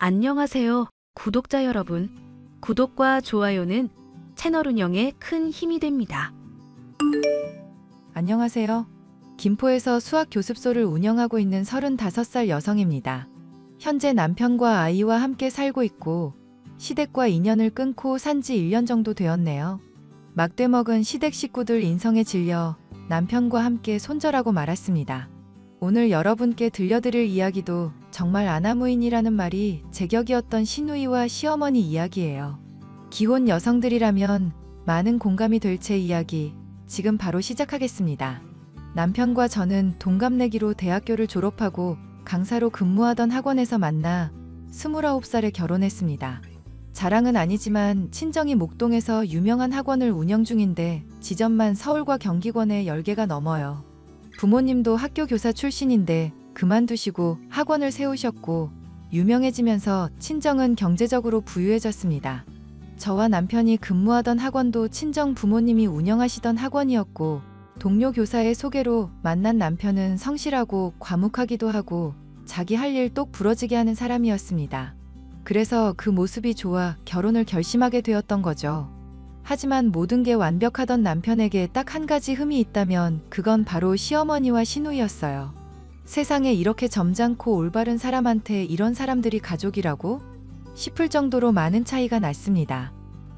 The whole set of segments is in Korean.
안녕하세요, 구독자 여러분. 구독과 좋아요는 채널 운영에 큰 힘이 됩니다. 안녕하세요. 김포에서 수학 교습소를 운영하고 있는 35살 여성입니다. 현재 남편과 아이와 함께 살고 있고 시댁과 인연을 끊고 산지 1년 정도 되었네요. 막대 먹은 시댁 식구들 인성에 질려 남편과 함께 손절하고 말았습니다. 오늘 여러분께 들려드릴 이야기도 정말 아나무인이라는 말이 제격이었던 시누이와 시어머니 이야기예요. 기혼 여성들이라면 많은 공감이 될 제 이야기 지금 바로 시작하겠습니다. 남편과 저는 동갑내기로 대학교를 졸업하고 강사로 근무하던 학원에서 만나 29살에 결혼했습니다. 자랑은 아니지만 친정이 목동에서 유명한 학원을 운영 중인데 지점만 서울과 경기권에 10개가 넘어요. 부모님도 학교 교사 출신인데 그만두시고 학원을 세우셨고 유명해지면서 친정은 경제적으로 부유해졌습니다. 저와 남편이 근무하던 학원도 친정 부모님이 운영하시던 학원이었고 동료 교사의 소개로 만난 남편은 성실하고 과묵하기도 하고 자기 할 일 똑 부러지게 하는 사람이었습니다. 그래서 그 모습이 좋아 결혼을 결심하게 되었던 거죠. 하지만 모든 게 완벽하던 남편에게 딱 한 가지 흠이 있다면 그건 바로 시어머니와 시누이였어요. 세상에 이렇게 점잖고 올바른 사람한테 이런 사람들이 가족이라고? 싶을 정도로 많은 차이가 났습니다.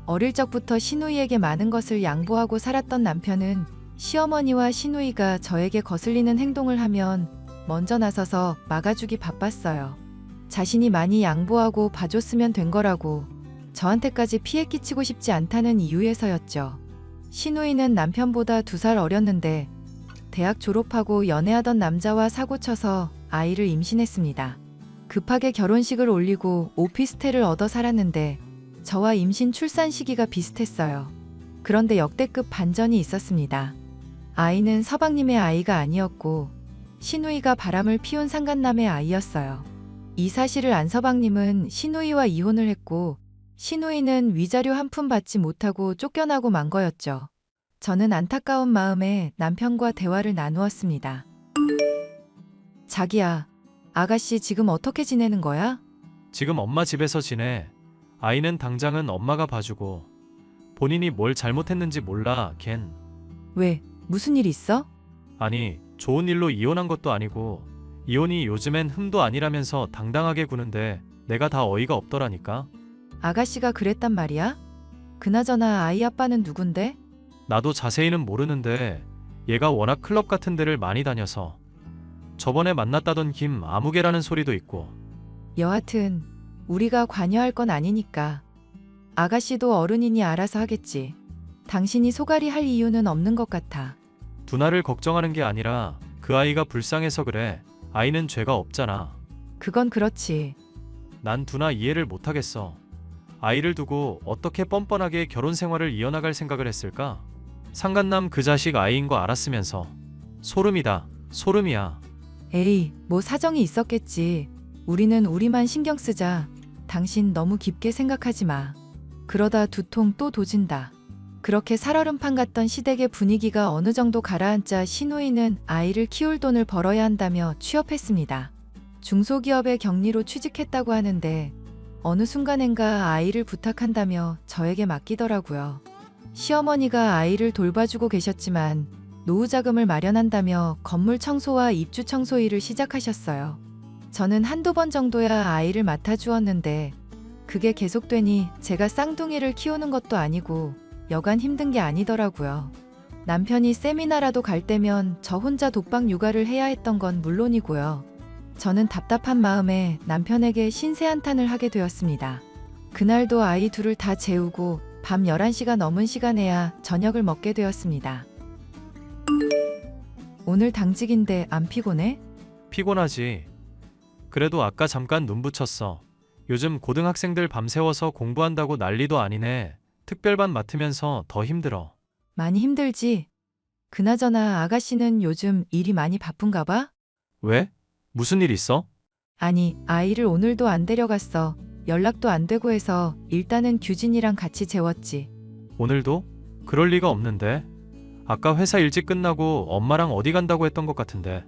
어릴 적부터 시누이에게 많은 것을 양보하고 살았던 남편은 시어머니와 시누이가 저에게 거슬리는 행동을 하면 먼저 나서서 막아주기 바빴어요. 자신이 많이 양보하고 봐줬으면 된 거라고 저한테까지 피해 끼치고 싶지 않다는 이유에서였죠. 시누이는 남편보다 2살 어렸는데 대학 졸업하고 연애하던 남자와 사고쳐서 아이를 임신했습니다. 급하게 결혼식을 올리고 오피스텔을 얻어 살았는데 저와 임신 출산 시기가 비슷했어요. 그런데 역대급 반전이 있었습니다. 아이는 서방님의 아이가 아니었고 시누이가 바람을 피운 상간남의 아이였어요. 이 사실을 안 서방님은 시누이와 이혼을 했고 시누이는 위자료 한 푼 받지 못하고 쫓겨나고 만 거였죠. 저는 안타까운 마음에 남편과 대화를 나누었습니다. 자기야, 아가씨 지금 어떻게 지내는 거야? 지금 엄마 집에서 지내. 아이는 당장은 엄마가 봐주고 본인이 뭘 잘못했는지 몰라, 걘. 왜? 무슨 일 있어? 아니, 좋은 일로 이혼한 것도 아니고 이혼이 요즘엔 흠도 아니라면서 당당하게 구는데 내가 다 어이가 없더라니까. 아가씨가 그랬단 말이야? 그나저나 아이 아빠는 누군데? 나도 자세히는 모르는데 얘가 워낙 클럽 같은 데를 많이 다녀서 저번에 만났다던 김 아무개라는 소리도 있고. 여하튼 우리가 관여할 건 아니니까 아가씨도 어른이니 알아서 하겠지. 당신이 소갈이 할 이유는 없는 것 같아. 두나를 걱정하는 게 아니라 그 아이가 불쌍해서 그래. 아이는 죄가 없잖아. 그건 그렇지. 난 두나 이해를 못하겠어. 아이를 두고 어떻게 뻔뻔하게 결혼 생활을 이어나갈 생각을 했을까? 상간남 그 자식 아이인 거 알았으면서. 소름이다. 소름이야. 에이, 뭐 사정이 있었겠지. 우리는 우리만 신경 쓰자. 당신 너무 깊게 생각하지 마. 그러다 두통 또 도진다. 그렇게 살얼음판 같던 시댁의 분위기가 어느 정도 가라앉자 시누이는 아이를 키울 돈을 벌어야 한다며 취업했습니다. 중소기업의 경리로 취직했다고 하는데 어느 순간엔가 아이를 부탁한다며 저에게 맡기더라고요. 시어머니가 아이를 돌봐주고 계셨지만 노후 자금을 마련한다며 건물 청소와 입주 청소 일을 시작하셨어요. 저는 한두 번 정도야 아이를 맡아주었는데 그게 계속되니 제가 쌍둥이를 키우는 것도 아니고 여간 힘든 게 아니더라고요. 남편이 세미나라도 갈 때면 저 혼자 독박 육아를 해야 했던 건 물론이고요. 저는 답답한 마음에 남편에게 신세 한탄을 하게 되었습니다. 그날도 아이 둘을 다 재우고 밤 11시가 넘은 시간에야 저녁을 먹게 되었습니다. 오늘 당직인데 안 피곤해? 피곤하지. 그래도 아까 잠깐 눈 붙였어. 요즘 고등학생들 밤새워서 공부한다고 난리도 아니네. 특별반 맡으면서 더 힘들어. 많이 힘들지? 그나저나 아가씨는 요즘 일이 많이 바쁜가 봐? 왜? 무슨 일 있어? 아니, 아이를 오늘도 안 데려갔어. 연락도 안 되고 해서 일단은 규진이랑 같이 재웠지. 오늘도? 그럴 리가 없는데. 아까 회사 일찍 끝나고 엄마랑 어디 간다고 했던 것 같은데.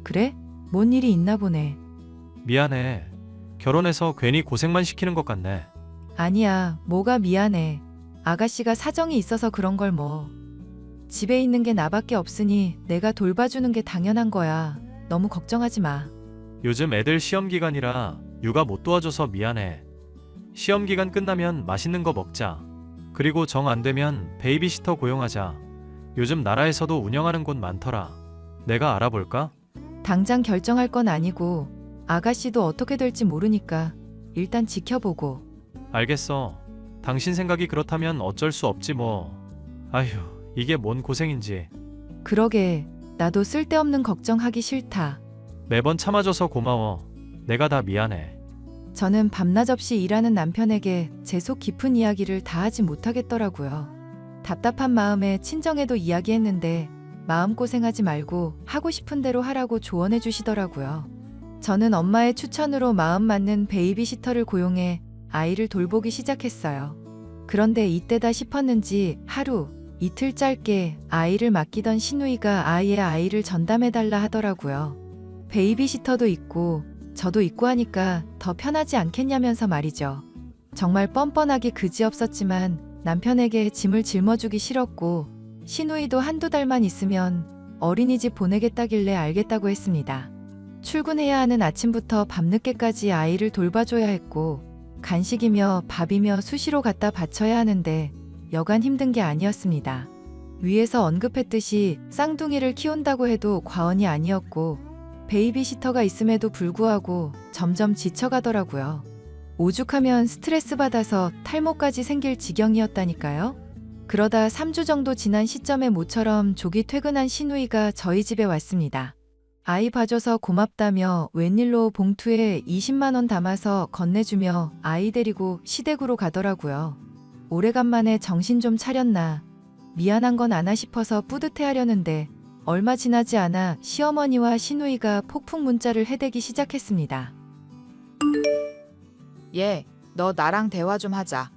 그래? 뭔 일이 있나 보네. 미안해. 결혼해서 괜히 고생만 시키는 것 같네. 아니야, 뭐가 미안해. 아가씨가 사정이 있어서 그런 걸 뭐. 집에 있는 게 나밖에 없으니 내가 돌봐주는 게 당연한 거야. 너무 걱정하지 마. 요즘 애들 시험 기간이라 육아 못 도와줘서 미안해. 시험 기간 끝나면 맛있는 거 먹자. 그리고 정 안 되면 베이비시터 고용하자. 요즘 나라에서도 운영하는 곳 많더라. 내가 알아볼까? 당장 결정할 건 아니고 아가씨도 어떻게 될지 모르니까 일단 지켜보고. 알겠어. 당신 생각이 그렇다면 어쩔 수 없지 뭐. 아휴, 이게 뭔 고생인지. 그러게, 나도 쓸데없는 걱정하기 싫다. 매번 참아줘서 고마워. 내가 다 미안해. 저는 밤낮 없이 일하는 남편에게 제 속 깊은 이야기를 다 하지 못하겠더라고요. 답답한 마음에 친정에도 이야기했는데 마음고생하지 말고 하고 싶은 대로 하라고 조언해 주시더라고요. 저는 엄마의 추천으로 마음 맞는 베이비시터를 고용해 아이를 돌보기 시작했어요. 그런데 이때다 싶었는지 하루, 이틀 짧게 아이를 맡기던 시누이가 아이의 아이를 전담해달라 하더라고요. 베이비시터도 있고 저도 있고 하니까 더 편하지 않겠냐면서 말이죠. 정말 뻔뻔하기 그지없었지만 남편에게 짐을 짊어주기 싫었고 시누이도 한두 달만 있으면 어린이집 보내겠다길래 알겠다고 했습니다. 출근해야 하는 아침부터 밤늦게까지 아이를 돌봐줘야 했고 간식이며 밥이며 수시로 갖다 바쳐야 하는데 여간 힘든 게 아니었습니다. 위에서 언급했듯이 쌍둥이를 키운다고 해도 과언이 아니었고 베이비시터가 있음에도 불구하고 점점 지쳐가더라고요. 오죽하면 스트레스 받아서 탈모까지 생길 지경이었다니까요. 그러다 3주 정도 지난 시점에 모처럼 조기 퇴근한 시누이가 저희 집에 왔습니다. 아이 봐줘서 고맙다며 웬일로 봉투에 20만 원 담아서 건네주며 아이 데리고 시댁으로 가더라고요. 오래간만에 정신 좀 차렸나. 미안한 건 아나 싶어서 뿌듯해하려는데 얼마 지나지 않아 시어머니와 시누이가 폭풍 문자를 해대기 시작했습니다. 얘, 너 나랑 대화 좀 하자.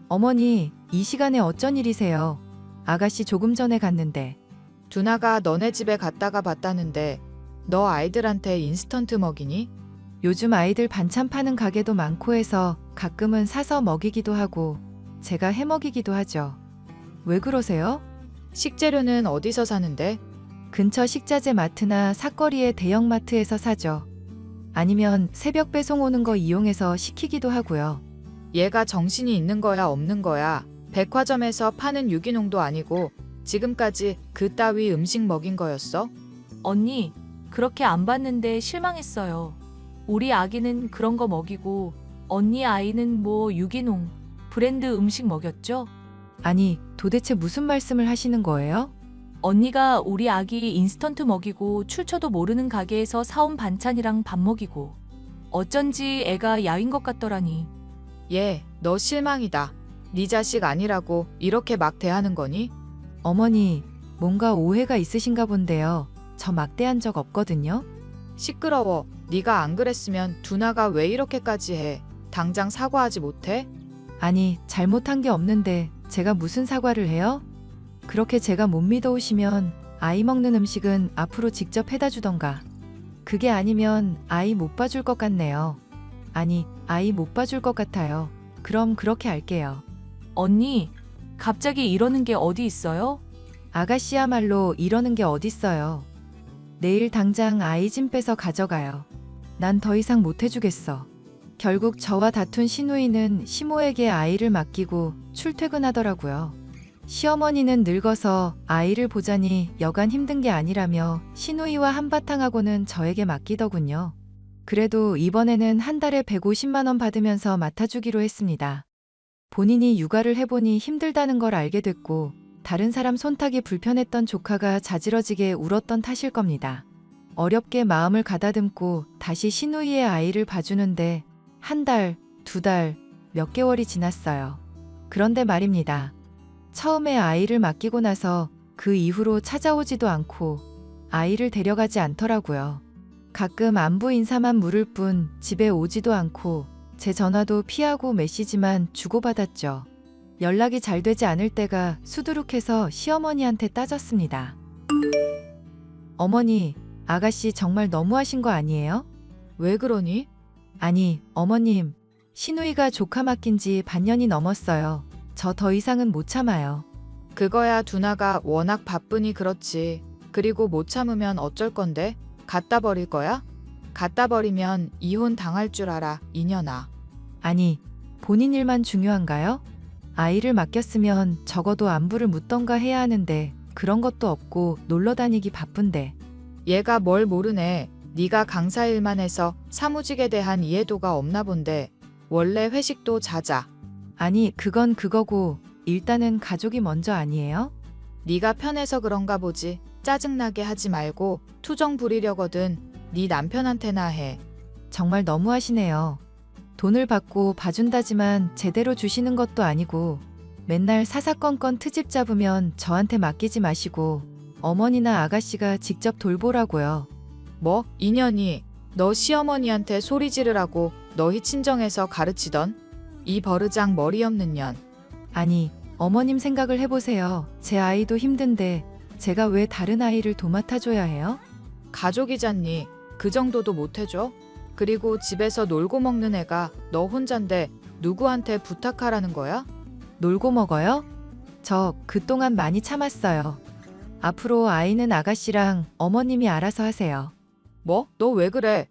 어머니, 이 시간에 어쩐 일이세요? 아가씨 조금 전에 갔는데. 두나가 너네 집에 갔다가 봤다는데 너 아이들한테 인스턴트 먹이니? 요즘 아이들 반찬 파는 가게도 많고 해서 가끔은 사서 먹이기도 하고 제가 해 먹이기도 하죠. 왜 그러세요? 식재료는 어디서 사는데? 근처 식자재 마트나 사거리의 대형마트에서 사죠. 아니면 새벽 배송 오는 거 이용해서 시키기도 하고요. 얘가 정신이 있는 거야 없는 거야? 백화점에서 파는 유기농도 아니고 지금까지 그따위 음식 먹인 거였어? 언니, 그렇게 안 봤는데 실망했어요. 우리 아기는 그런 거 먹이고 언니 아이는 뭐 유기농, 브랜드 음식 먹였죠? 아니, 도대체 무슨 말씀을 하시는 거예요? 언니가 우리 아기 인스턴트 먹이고 출처도 모르는 가게에서 사온 반찬이랑 밥 먹이고 어쩐지 애가 야윈 것 같더라니. 얘, 너 실망이다. 네 자식 아니라고 이렇게 막 대하는 거니? 어머니, 뭔가 오해가 있으신가 본데요. 저 막대한 적 없거든요. 시끄러워. 네가 안 그랬으면 두나가 왜 이렇게까지 해? 당장 사과하지 못해? 아니, 잘못한 게 없는데 제가 무슨 사과를 해요? 그렇게 제가 못 믿어오시면 아이 먹는 음식은 앞으로 직접 해다 주던가. 그게 아니면 아이 못 봐줄 것 같네요. 아니, 아이 못 봐줄 것 같아요. 그럼 그렇게 할게요. 언니, 갑자기 이러는 게 어디 있어요? 아가씨야말로 이러는 게 어딨어요. 내일 당장 아이 짐 빼서 가져가요. 난 더 이상 못 해주겠어. 결국 저와 다툰 시누이는 시모에게 아이를 맡기고 출퇴근하더라고요. 시어머니는 늙어서 아이를 보자니 여간 힘든 게 아니라며 시누이와 한바탕 하고는 저에게 맡기더군요. 그래도 이번에는 한 달에 150만 원 받으면서 맡아주기로 했습니다. 본인이 육아를 해보니 힘들다는 걸 알게 됐고 다른 사람 손탁이 불편했던 조카가 자지러지게 울었던 탓일 겁니다. 어렵게 마음을 가다듬고 다시 시누이의 아이를 봐주는데 한 달, 두 달, 몇 개월이 지났어요. 그런데 말입니다. 처음에 아이를 맡기고 나서 그 이후로 찾아오지도 않고 아이를 데려가지 않더라고요. 가끔 안부 인사만 물을 뿐 집에 오지도 않고 제 전화도 피하고 메시지만 주고받았죠. 연락이 잘 되지 않을 때가 수두룩해서 시어머니한테 따졌습니다. 어머니, 아가씨 정말 너무하신 거 아니에요? 왜 그러니? 아니, 어머님. 시누이가 조카 맡긴 지 반년이 넘었어요. 저 더 이상은 못 참아요. 그거야 두나가 워낙 바쁘니 그렇지. 그리고 못 참으면 어쩔 건데? 갖다 버릴 거야? 갖다 버리면 이혼 당할 줄 알아, 이년아. 아니, 본인 일만 중요한가요? 아이를 맡겼으면 적어도 안부를 묻던가 해야 하는데 그런 것도 없고 놀러 다니기 바쁜데. 얘가 뭘 모르네. 네가 강사 일만 해서 사무직에 대한 이해도가 없나 본데. 원래 회식도 잦아. 아니, 그건 그거고 일단은 가족이 먼저 아니에요? 네가 편해서 그런가 보지. 짜증나게 하지 말고 투정 부리려거든 네 남편한테나 해. 정말 너무하시네요. 돈을 받고 봐준다지만 제대로 주시는 것도 아니고 맨날 사사건건 트집 잡으면 저한테 맡기지 마시고 어머니나 아가씨가 직접 돌보라고요. 뭐? 인연이 너 시어머니한테 소리 지르라고 너희 친정에서 가르치던? 이 버르장 머리 없는 년. 아니, 어머님 생각을 해보세요. 제 아이도 힘든데 제가 왜 다른 아이를 도맡아줘야 해요? 가족이잖니. 그 정도도 못 해줘? 그리고 집에서 놀고 먹는 애가 너 혼잔데 누구한테 부탁하라는 거야? 놀고 먹어요? 저 그동안 많이 참았어요. 앞으로 아이는 아가씨랑 어머님이 알아서 하세요. 뭐? 너 왜 그래?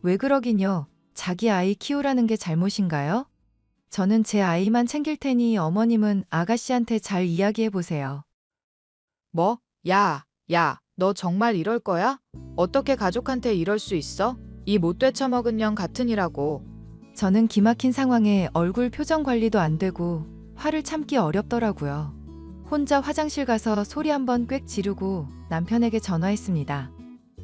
왜 그러긴요. 자기 아이 키우라는 게 잘못인가요? 저는 제 아이만 챙길 테니 어머님은 아가씨한테 잘 이야기해 보세요. 뭐? 야, 너 정말 이럴 거야? 어떻게 가족한테 이럴 수 있어? 이 못 되쳐먹은 년 같으니라고. 저는 기막힌 상황에 얼굴 표정 관리도 안 되고 화를 참기 어렵더라고요. 혼자 화장실 가서 소리 한번 꽥 지르고 남편에게 전화했습니다.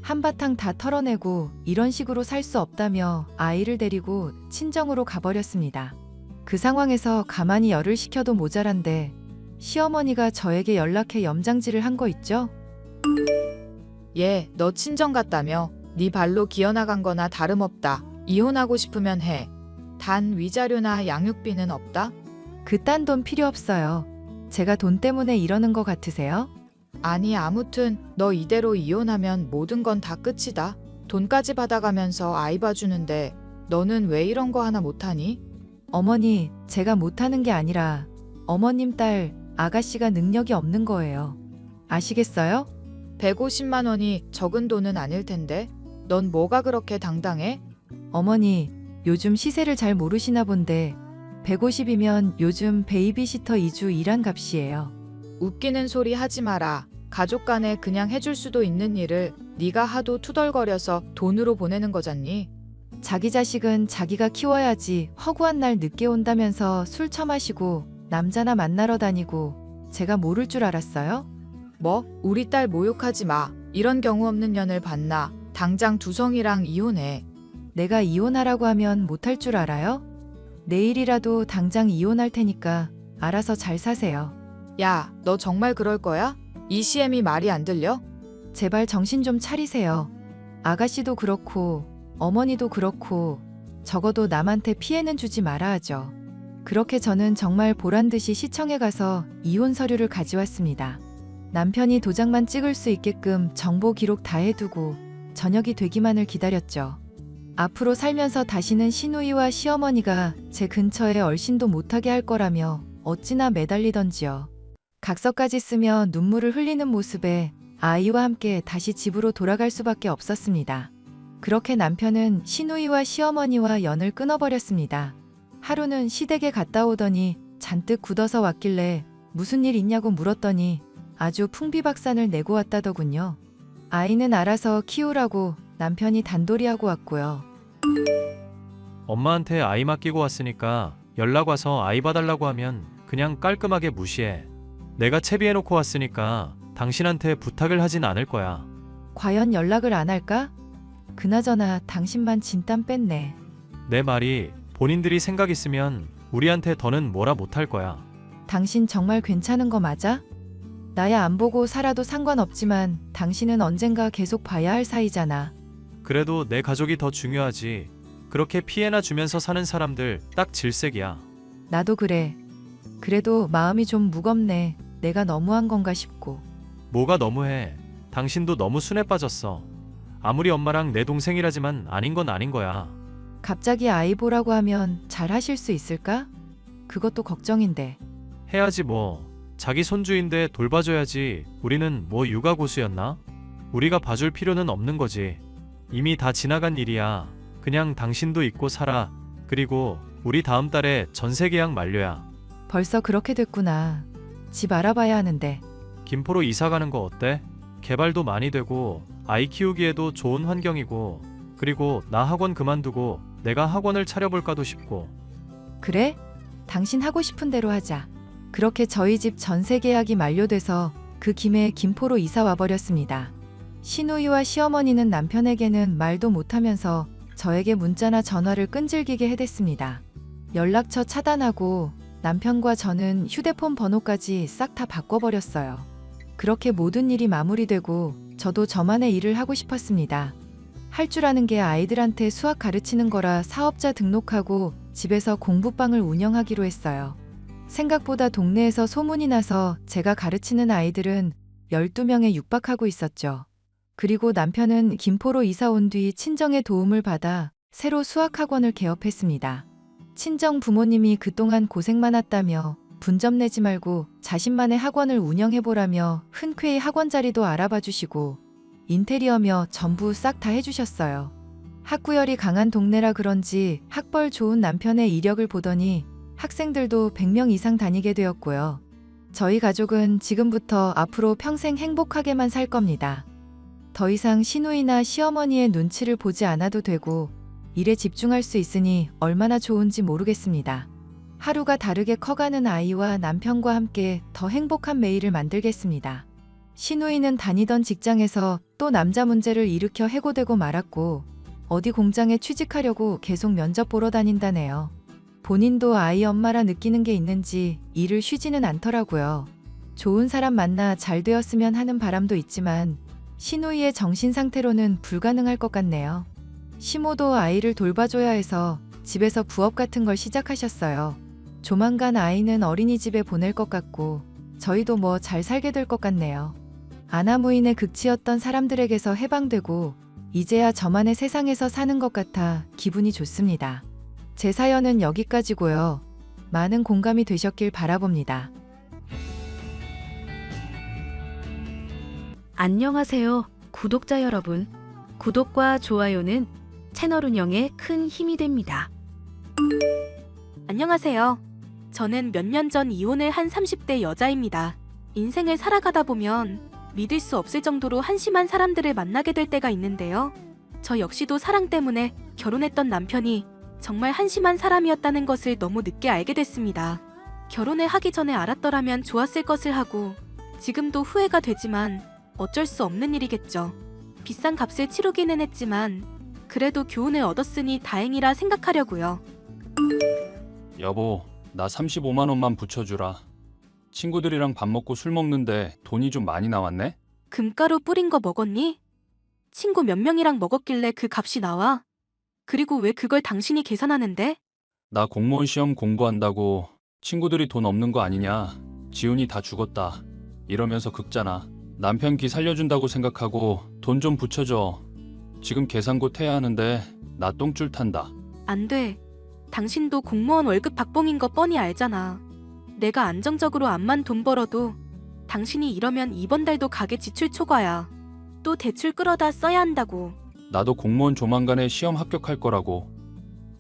한바탕 다 털어내고 이런 식으로 살 수 없다며 아이를 데리고 친정으로 가버렸습니다. 그 상황에서 가만히 열을 식혀도 모자란데 시어머니가 저에게 연락해 염장질을 한 거 있죠? 얘, 너 친정 갔다며? 네 발로 기어나간 거나 다름없다. 이혼하고 싶으면 해. 단 위자료나 양육비는 없다? 그딴 돈 필요 없어요. 제가 돈 때문에 이러는 거 같으세요? 아니 아무튼 너 이대로 이혼하면 모든 건 다 끝이다. 돈까지 받아가면서 아이 봐주는데 너는 왜 이런 거 하나 못하니? 어머니, 제가 못하는 게 아니라 어머님 딸 아가씨가 능력이 없는 거예요. 아시겠어요? 150만 원이 적은 돈은 아닐 텐데 넌 뭐가 그렇게 당당해? 어머니, 요즘 시세를 잘 모르시나 본데 150이면 요즘 베이비시터 2주 일한 값이에요. 웃기는 소리 하지 마라. 가족 간에 그냥 해줄 수도 있는 일을 네가 하도 투덜거려서 돈으로 보내는 거잖니. 자기 자식은 자기가 키워야지 허구한 날 늦게 온다면서 술 처마시고 남자나 만나러 다니고 제가 모를 줄 알았어요? 뭐? 우리 딸 모욕하지 마. 이런 경우 없는 년을 봤나. 당장 두성이랑 이혼해. 내가 이혼하라고 하면 못할 줄 알아요? 내일이라도 당장 이혼할 테니까 알아서 잘 사세요. 야, 너 정말 그럴 거야? 이 CM이 말이 안 들려? 제발 정신 좀 차리세요. 아가씨도 그렇고 어머니도 그렇고 적어도 남한테 피해는 주지 말아 하죠. 그렇게 저는 정말 보란듯이 시청에 가서 이혼 서류를 가져왔습니다. 남편이 도장만 찍을 수 있게끔 정보 기록 다 해두고 저녁이 되기만을 기다렸죠. 앞으로 살면서 다시는 시누이와 시어머니가 제 근처에 얼씬도 못하게 할 거라며 어찌나 매달리던지요. 각서까지 쓰며 눈물을 흘리는 모습에 아이와 함께 다시 집으로 돌아갈 수밖에 없었습니다. 그렇게 남편은 시누이와 시어머니와 연을 끊어버렸습니다. 하루는 시댁에 갔다 오더니 잔뜩 굳어서 왔길래 무슨 일 있냐고 물었더니 아주 풍비박산을 내고 왔다더군요. 아이는 알아서 키우라고 남편이 단도리하고 왔고요. 엄마한테 아이 맡기고 왔으니까 연락 와서 아이 봐달라고 하면 그냥 깔끔하게 무시해. 내가 채비해놓고 왔으니까 당신한테 부탁을 하진 않을 거야. 과연 연락을 안 할까? 그나저나 당신만 진땀 뺐네. 내 말이 본인들이 생각 있으면 우리한테 더는 뭐라 못할 거야. 당신 정말 괜찮은 거 맞아? 나야 안 보고 살아도 상관없지만 당신은 언젠가 계속 봐야 할 사이잖아. 그래도 내 가족이 더 중요하지. 그렇게 피해나 주면서 사는 사람들 딱 질색이야. 나도 그래. 그래도 마음이 좀 무겁네. 내가 너무한 건가 싶고. 뭐가 너무해. 당신도 너무 순해 빠졌어. 아무리 엄마랑 내 동생이라지만 아닌 건 아닌 거야. 갑자기 아이 보라고 하면 잘 하실 수 있을까? 그것도 걱정인데. 해야지 뭐. 자기 손주인데 돌봐줘야지. 우리는 뭐 육아 고수였나? 우리가 봐줄 필요는 없는 거지. 이미 다 지나간 일이야. 그냥 당신도 잊고 살아. 그리고 우리 다음 달에 전세 계약 만료야. 벌써 그렇게 됐구나. 집 알아봐야 하는데. 김포로 이사 가는 거 어때? 개발도 많이 되고 아이 키우기에도 좋은 환경이고, 그리고 나 학원 그만두고 내가 학원을 차려볼까도 싶고. 그래? 당신 하고 싶은 대로 하자. 그렇게 저희 집 전세 계약이 만료돼서 그 김에 김포로 이사 와버렸습니다. 시누이와 시어머니는 남편에게는 말도 못하면서 저에게 문자나 전화를 끈질기게 해댔습니다. 연락처 차단하고 남편과 저는 휴대폰 번호까지 싹 다 바꿔버렸어요. 그렇게 모든 일이 마무리되고 저도 저만의 일을 하고 싶었습니다. 할 줄 아는 게 아이들한테 수학 가르치는 거라 사업자 등록하고 집에서 공부방을 운영하기로 했어요. 생각보다 동네에서 소문이 나서 제가 가르치는 아이들은 12명에 육박하고 있었죠. 그리고 남편은 김포로 이사 온 뒤 친정의 도움을 받아 새로 수학학원을 개업했습니다. 친정 부모님이 그동안 고생 많았다며 분점 내지 말고 자신만의 학원을 운영해보라며 흔쾌히 학원 자리도 알아봐 주시고 인테리어며 전부 싹 다 해주셨어요. 학구열이 강한 동네라 그런지 학벌 좋은 남편의 이력을 보더니 학생들도 100명 이상 다니게 되었고요. 저희 가족은 지금부터 앞으로 평생 행복하게만 살 겁니다. 더 이상 시누이나 시어머니의 눈치를 보지 않아도 되고 일에 집중할 수 있으니 얼마나 좋은지 모르겠습니다. 하루가 다르게 커가는 아이와 남편과 함께 더 행복한 매일을 만들겠습니다. 시누이는 다니던 직장에서 또 남자 문제를 일으켜 해고되고 말았고 어디 공장에 취직하려고 계속 면접 보러 다닌다네요. 본인도 아이 엄마라 느끼는 게 있는지 일을 쉬지는 않더라고요. 좋은 사람 만나 잘 되었으면 하는 바람도 있지만 시누이의 정신 상태로는 불가능할 것 같네요. 시모도 아이를 돌봐줘야 해서 집에서 부업 같은 걸 시작하셨어요. 조만간 아이는 어린이집에 보낼 것 같고 저희도 뭐 잘 살게 될 것 같네요. 아나무인의 극치였던 사람들에게서 해방되고 이제야 저만의 세상에서 사는 것 같아 기분이 좋습니다. 제 사연은 여기까지고요. 많은 공감이 되셨길 바라봅니다. 안녕하세요, 구독자 여러분. 구독과 좋아요는 채널 운영에 큰 힘이 됩니다. 안녕하세요. 저는 몇 년 전 이혼을 한 30대 여자입니다. 인생을 살아가다 보면 믿을 수 없을 정도로 한심한 사람들을 만나게 될 때가 있는데요. 저 역시도 사랑 때문에 결혼했던 남편이 정말 한심한 사람이었다는 것을 너무 늦게 알게 됐습니다. 결혼을 하기 전에 알았더라면 좋았을 것을 하고 지금도 후회가 되지만 어쩔 수 없는 일이겠죠. 비싼 값을 치르기는 했지만 그래도 교훈을 얻었으니 다행이라 생각하려고요. 여보, 나 35만 원만 붙여주라. 친구들이랑 밥 먹고 술 먹는데 돈이 좀 많이 나왔네? 금가루 뿌린 거 먹었니? 친구 몇 명이랑 먹었길래 그 값이 나와? 그리고 왜 그걸 당신이 계산하는데? 나 공무원 시험 공부한다고 친구들이 돈 없는 거 아니냐? 지훈이 다 죽었다. 이러면서 긁잖아. 남편 기 살려준다고 생각하고 돈 좀 붙여줘. 지금 계산 곧 해야 하는데 나 똥줄 탄다. 안 돼. 당신도 공무원 월급 박봉인 거 뻔히 알잖아. 내가 안정적으로 암만 돈 벌어도 당신이 이러면 이번 달도 가게 지출 초과야. 또 대출 끌어다 써야 한다고. 나도 공무원 조만간에 시험 합격할 거라고.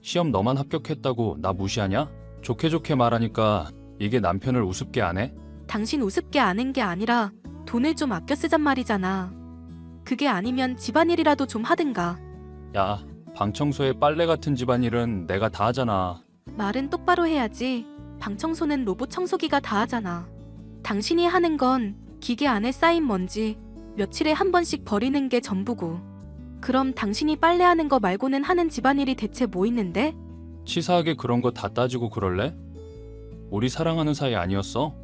시험 너만 합격했다고 나 무시하냐? 좋게 좋게 말하니까 이게 남편을 우습게 안 해? 당신 우습게 아는 게 아니라 돈을 좀 아껴 쓰잔 말이잖아. 그게 아니면 집안일이라도 좀 하든가. 야, 방 청소에 빨래 같은 집안일은 내가 다 하잖아. 말은 똑바로 해야지. 방 청소는 로봇 청소기가 다 하잖아. 당신이 하는 건 기계 안에 쌓인 먼지 며칠에 한 번씩 버리는 게 전부고. 그럼 당신이 빨래하는 거 말고는 하는 집안일이 대체 뭐 있는데? 치사하게 그런 거 다 따지고 그럴래? 우리 사랑하는 사이 아니었어?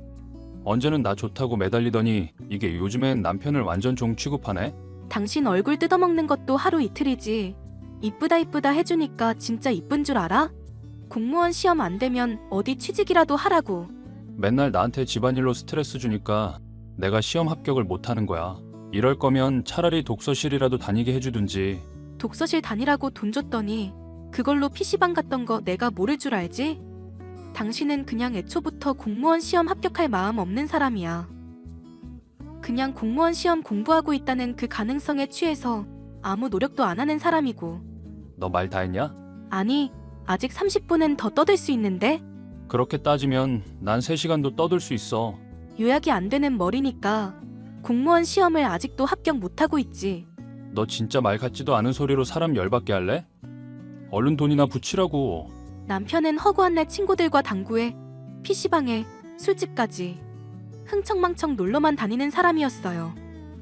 언제는 나 좋다고 매달리더니 이게 요즘엔 남편을 완전 종 취급하네? 당신 얼굴 뜯어먹는 것도 하루 이틀이지. 이쁘다 이쁘다 해주니까 진짜 이쁜 줄 알아? 공무원 시험 안 되면 어디 취직이라도 하라고. 맨날 나한테 집안일로 스트레스 주니까 내가 시험 합격을 못하는 거야. 이럴 거면 차라리 독서실이라도 다니게 해주든지. 독서실 다니라고 돈 줬더니 그걸로 PC방 갔던 거 내가 모를 줄 알지? 당신은 그냥 애초부터 공무원 시험 합격할 마음 없는 사람이야. 그냥 공무원 시험 공부하고 있다는 그 가능성에 취해서 아무 노력도 안 하는 사람이고. 너 말 다 했냐? 아니, 아직 30분은 더 떠들 수 있는데? 그렇게 따지면 난 3시간도 떠들 수 있어. 요약이 안 되는 머리니까 공무원 시험을 아직도 합격 못하고 있지. 너 진짜 말 같지도 않은 소리로 사람 열받게 할래? 얼른 돈이나 붙이라고. 남편은 허구한 날 친구들과 당구에, PC방에, 술집까지 흥청망청 놀러만 다니는 사람이었어요.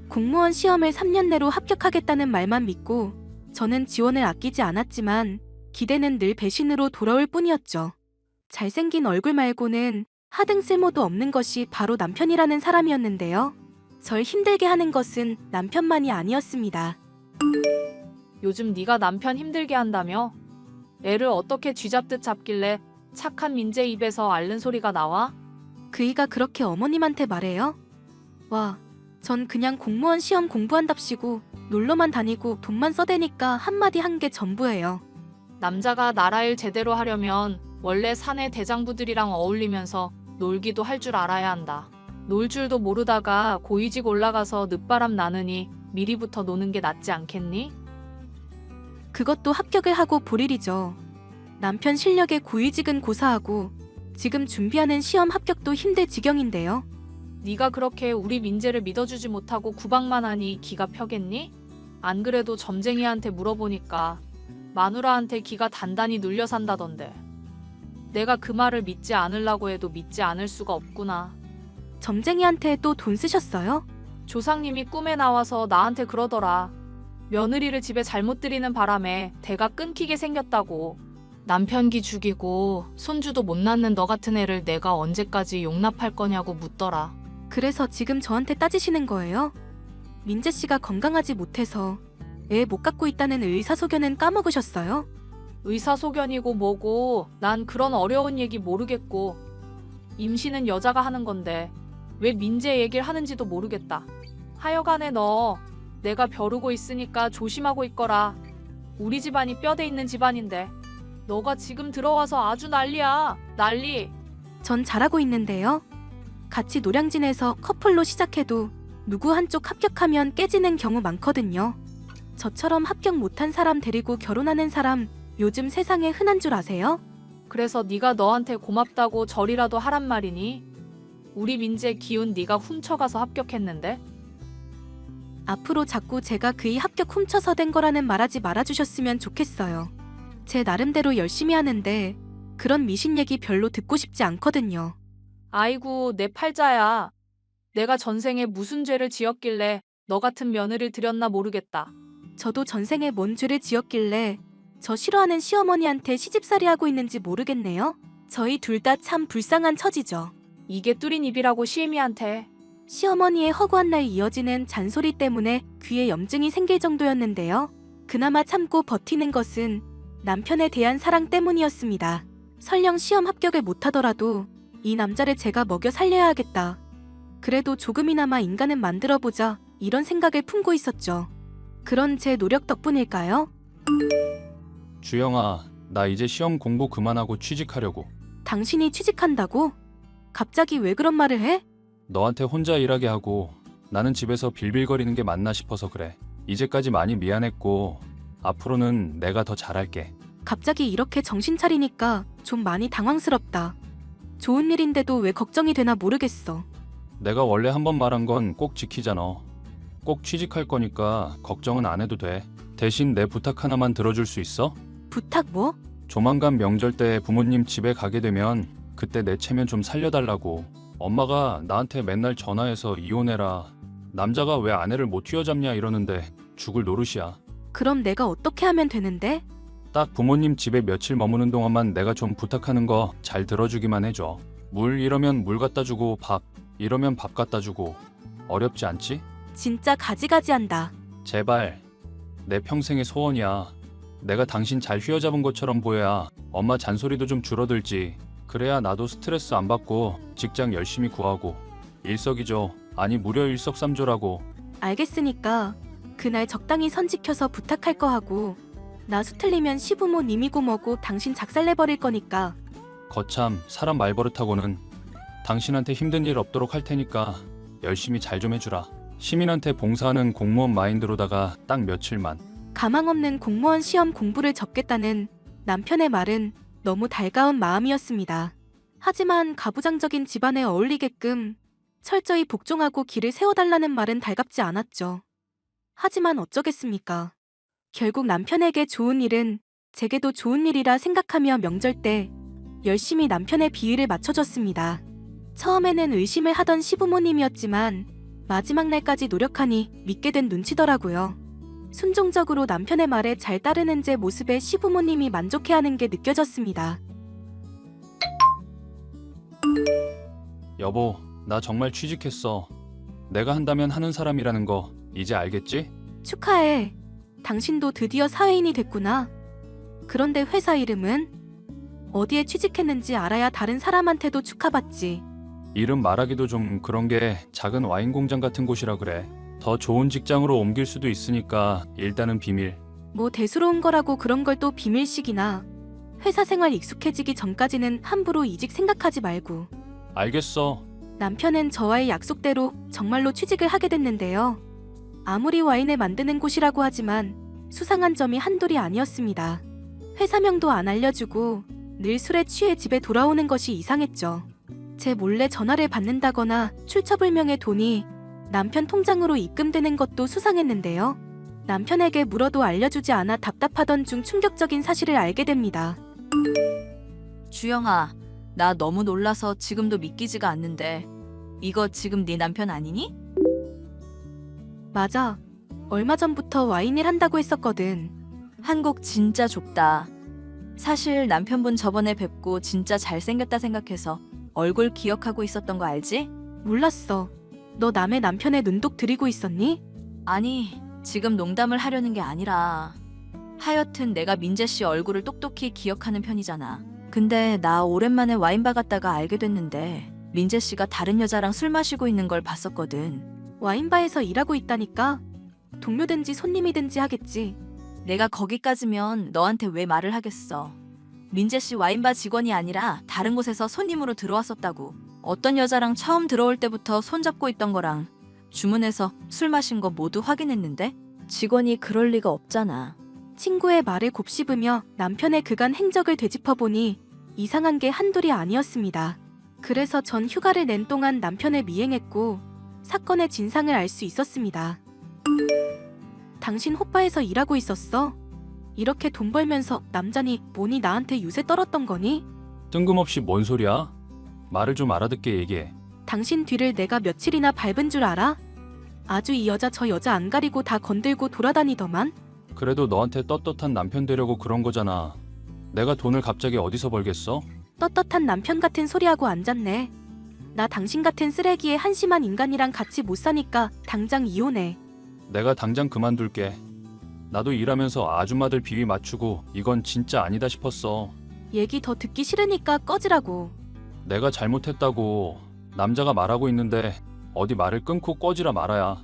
공무원 시험을 3년 내로 합격하겠다는 말만 믿고 저는 지원을 아끼지 않았지만 기대는 늘 배신으로 돌아올 뿐이었죠. 잘생긴 얼굴 말고는 하등 쓸모도 없는 것이 바로 남편이라는 사람이었는데요. 절 힘들게 하는 것은 남편만이 아니었습니다. 요즘 네가 남편 힘들게 한다며? 애를 어떻게 쥐잡듯 잡길래 착한 민재 입에서 앓는 소리가 나와? 그이가 그렇게 어머님한테 말해요? 와, 전 그냥 공무원 시험 공부한답시고 놀러만 다니고 돈만 써대니까 한마디 한 게 전부예요. 남자가 나라 일 제대로 하려면 원래 사내 대장부들이랑 어울리면서 놀기도 할 줄 알아야 한다. 놀 줄도 모르다가 고위직 올라가서 늦바람 나느니 미리부터 노는 게 낫지 않겠니? 그것도 합격을 하고 볼 일이죠. 남편 실력에 고위직은 고사하고 지금 준비하는 시험 합격도 힘들 지경인데요. 네가 그렇게 우리 민재를 믿어주지 못하고 구박만 하니 기가 펴겠니? 안 그래도 점쟁이한테 물어보니까 마누라한테 기가 단단히 눌려 산다던데. 내가 그 말을 믿지 않으려고 해도 믿지 않을 수가 없구나. 점쟁이한테 또 돈 쓰셨어요? 조상님이 꿈에 나와서 나한테 그러더라. 며느리를 집에 잘못 들이는 바람에 대가 끊기게 생겼다고. 남편 기 죽이고 손주도 못 낳는 너 같은 애를 내가 언제까지 용납할 거냐고 묻더라. 그래서 지금 저한테 따지시는 거예요? 민재 씨가 건강하지 못해서 애 못 갖고 있다는 의사소견은 까먹으셨어요? 의사소견이고 뭐고 난 그런 어려운 얘기 모르겠고 임신은 여자가 하는 건데 왜 민재 얘기를 하는지도 모르겠다. 하여간에 너 내가 벼르고 있으니까 조심하고 있거라. 우리 집안이 뼈대 있는 집안인데 너가 지금 들어와서 아주 난리야. 난리. 전 잘하고 있는데요. 같이 노량진에서 커플로 시작해도 누구 한쪽 합격하면 깨지는 경우 많거든요. 저처럼 합격 못한 사람 데리고 결혼하는 사람 요즘 세상에 흔한 줄 아세요? 그래서 네가 너한테 고맙다고 절이라도 하란 말이니? 우리 민재 기운 네가 훔쳐가서 합격했는데? 앞으로 자꾸 제가 그이 합격 훔쳐서 된 거라는 말하지 말아주셨으면 좋겠어요. 제 나름대로 열심히 하는데 그런 미신 얘기 별로 듣고 싶지 않거든요. 아이고 내 팔자야. 내가 전생에 무슨 죄를 지었길래 너 같은 며느리를 들였나 모르겠다. 저도 전생에 뭔 죄를 지었길래 저 싫어하는 시어머니한테 시집살이 하고 있는지 모르겠네요. 저희 둘 다 참 불쌍한 처지죠. 이게 뚫린 입이라고 시애미한테. 시어머니의 허구한 날 이어지는 잔소리 때문에 귀에 염증이 생길 정도였는데요. 그나마 참고 버티는 것은 남편에 대한 사랑 때문이었습니다. 설령 시험 합격을 못하더라도 이 남자를 제가 먹여 살려야 하겠다. 그래도 조금이나마 인간은 만들어보자 이런 생각을 품고 있었죠. 그런 제 노력 덕분일까요? 주영아, 나 이제 시험 공부 그만하고 취직하려고. 당신이 취직한다고? 갑자기 왜 그런 말을 해? 너한테 혼자 일하게 하고 나는 집에서 빌빌거리는 게 맞나 싶어서 그래. 이제까지 많이 미안했고 앞으로는 내가 더 잘할게. 갑자기 이렇게 정신 차리니까 좀 많이 당황스럽다. 좋은 일인데도 왜 걱정이 되나 모르겠어. 내가 원래 한번 말한 건 꼭 지키잖아. 꼭 취직할 거니까 걱정은 안 해도 돼. 대신 내 부탁 하나만 들어줄 수 있어? 부탁 뭐? 조만간 명절 때 부모님 집에 가게 되면 그때 내 체면 좀 살려달라고. 엄마가 나한테 맨날 전화해서 이혼해라. 남자가 왜 아내를 못 휘어잡냐 이러는데 죽을 노릇이야. 그럼 내가 어떻게 하면 되는데? 딱 부모님 집에 며칠 머무는 동안만 내가 좀 부탁하는 거 잘 들어주기만 해줘. 물 이러면 물 갖다 주고 밥 이러면 밥 갖다 주고. 어렵지 않지? 진짜 가지가지한다. 제발. 내 평생의 소원이야. 내가 당신 잘 휘어잡은 것처럼 보여야 엄마 잔소리도 좀 줄어들지. 그래야 나도 스트레스 안 받고 직장 열심히 구하고. 일석이조, 아니 무려 일석삼조라고. 알겠으니까 그날 적당히 선 지켜서 부탁할 거 하고 나 수틀리면 시부모님이고 뭐고 당신 작살내버릴 거니까. 거참 사람 말버릇하고는. 당신한테 힘든 일 없도록 할 테니까 열심히 잘 좀 해주라. 시민한테 봉사하는 공무원 마인드로다가 딱 며칠만. 가망 없는 공무원 시험 공부를 접겠다는 남편의 말은 너무 달가운 마음이었습니다. 하지만 가부장적인 집안에 어울리게끔 철저히 복종하고 길을 세워달라는 말은 달갑지 않았죠. 하지만 어쩌겠습니까? 결국 남편에게 좋은 일은 제게도 좋은 일이라 생각하며 명절 때 열심히 남편의 비위를 맞춰줬습니다. 처음에는 의심을 하던 시부모님이었지만 마지막 날까지 노력하니 믿게 된 눈치더라고요. 순종적으로 남편의 말에 잘 따르는 제 모습에 시부모님이 만족해하는 게 느껴졌습니다. 여보, 나 정말 취직했어. 내가 한다면 하는 사람이라는 거 이제 알겠지? 축하해. 당신도 드디어 사회인이 됐구나. 그런데 회사 이름은? 어디에 취직했는지 알아야 다른 사람한테도 축하받지. 이름 말하기도 좀 그런 게 작은 와인 공장 같은 곳이라 그래. 더 좋은 직장으로 옮길 수도 있으니까 일단은 비밀. 뭐 대수로운 거라고 그런 걸 또 비밀식이나. 회사 생활 익숙해지기 전까지는 함부로 이직 생각하지 말고. 알겠어. 남편은 저와의 약속대로 정말로 취직을 하게 됐는데요. 아무리 와인을 만드는 곳이라고 하지만 수상한 점이 한둘이 아니었습니다. 회사명도 안 알려주고 늘 술에 취해 집에 돌아오는 것이 이상했죠. 제 몰래 전화를 받는다거나 출처불명의 돈이 남편 통장으로 입금되는 것도 수상했는데요. 남편에게 물어도 알려주지 않아 답답하던 중 충격적인 사실을 알게 됩니다. 주영아, 나 너무 놀라서 지금도 믿기지가 않는데 이거 지금 네 남편 아니니? 맞아. 얼마 전부터 와인을 한다고 했었거든. 한국 진짜 좁다. 사실 남편분 저번에 뵙고 진짜 잘생겼다 생각해서 얼굴 기억하고 있었던 거 알지? 몰랐어. 너 남의 남편의 눈독 들이고 있었니? 아니, 지금 농담을 하려는 게 아니라 하여튼 내가 민재 씨 얼굴을 똑똑히 기억하는 편이잖아. 근데 나 오랜만에 와인바 갔다가 알게 됐는데 민재 씨가 다른 여자랑 술 마시고 있는 걸 봤었거든. 와인바에서 일하고 있다니까. 동료든지 손님이든지 하겠지. 내가 거기까지면 너한테 왜 말을 하겠어. 민재 씨 와인바 직원이 아니라 다른 곳에서 손님으로 들어왔었다고. 어떤 여자랑 처음 들어올 때부터 손잡고 있던 거랑 주문해서 술 마신 거 모두 확인했는데 직원이 그럴 리가 없잖아. 친구의 말을 곱씹으며 남편의 그간 행적을 되짚어보니 이상한 게 한둘이 아니었습니다. 그래서 전 휴가를 낸 동안 남편을 미행했고 사건의 진상을 알 수 있었습니다. 당신 호빠에서 일하고 있었어? 이렇게 돈 벌면서 남자니 뭐니 나한테 유세 떨었던 거니? 뜬금없이 뭔 소리야? 말을 좀 알아듣게 얘기해. 당신 뒤를 내가 며칠이나 밟은 줄 알아? 아주 이 여자 저 여자 안 가리고 다 건들고 돌아다니더만? 그래도 너한테 떳떳한 남편 되려고 그런 거잖아. 내가 돈을 갑자기 어디서 벌겠어? 떳떳한 남편 같은 소리하고 앉았네. 나 당신 같은 쓰레기에 한심한 인간이랑 같이 못 사니까 당장 이혼해. 내가 당장 그만둘게. 나도 일하면서 아줌마들 비위 맞추고 이건 진짜 아니다 싶었어. 얘기 더 듣기 싫으니까 꺼지라고. 내가 잘못했다고 남자가 말하고 있는데 어디 말을 끊고 꺼지라 말아야.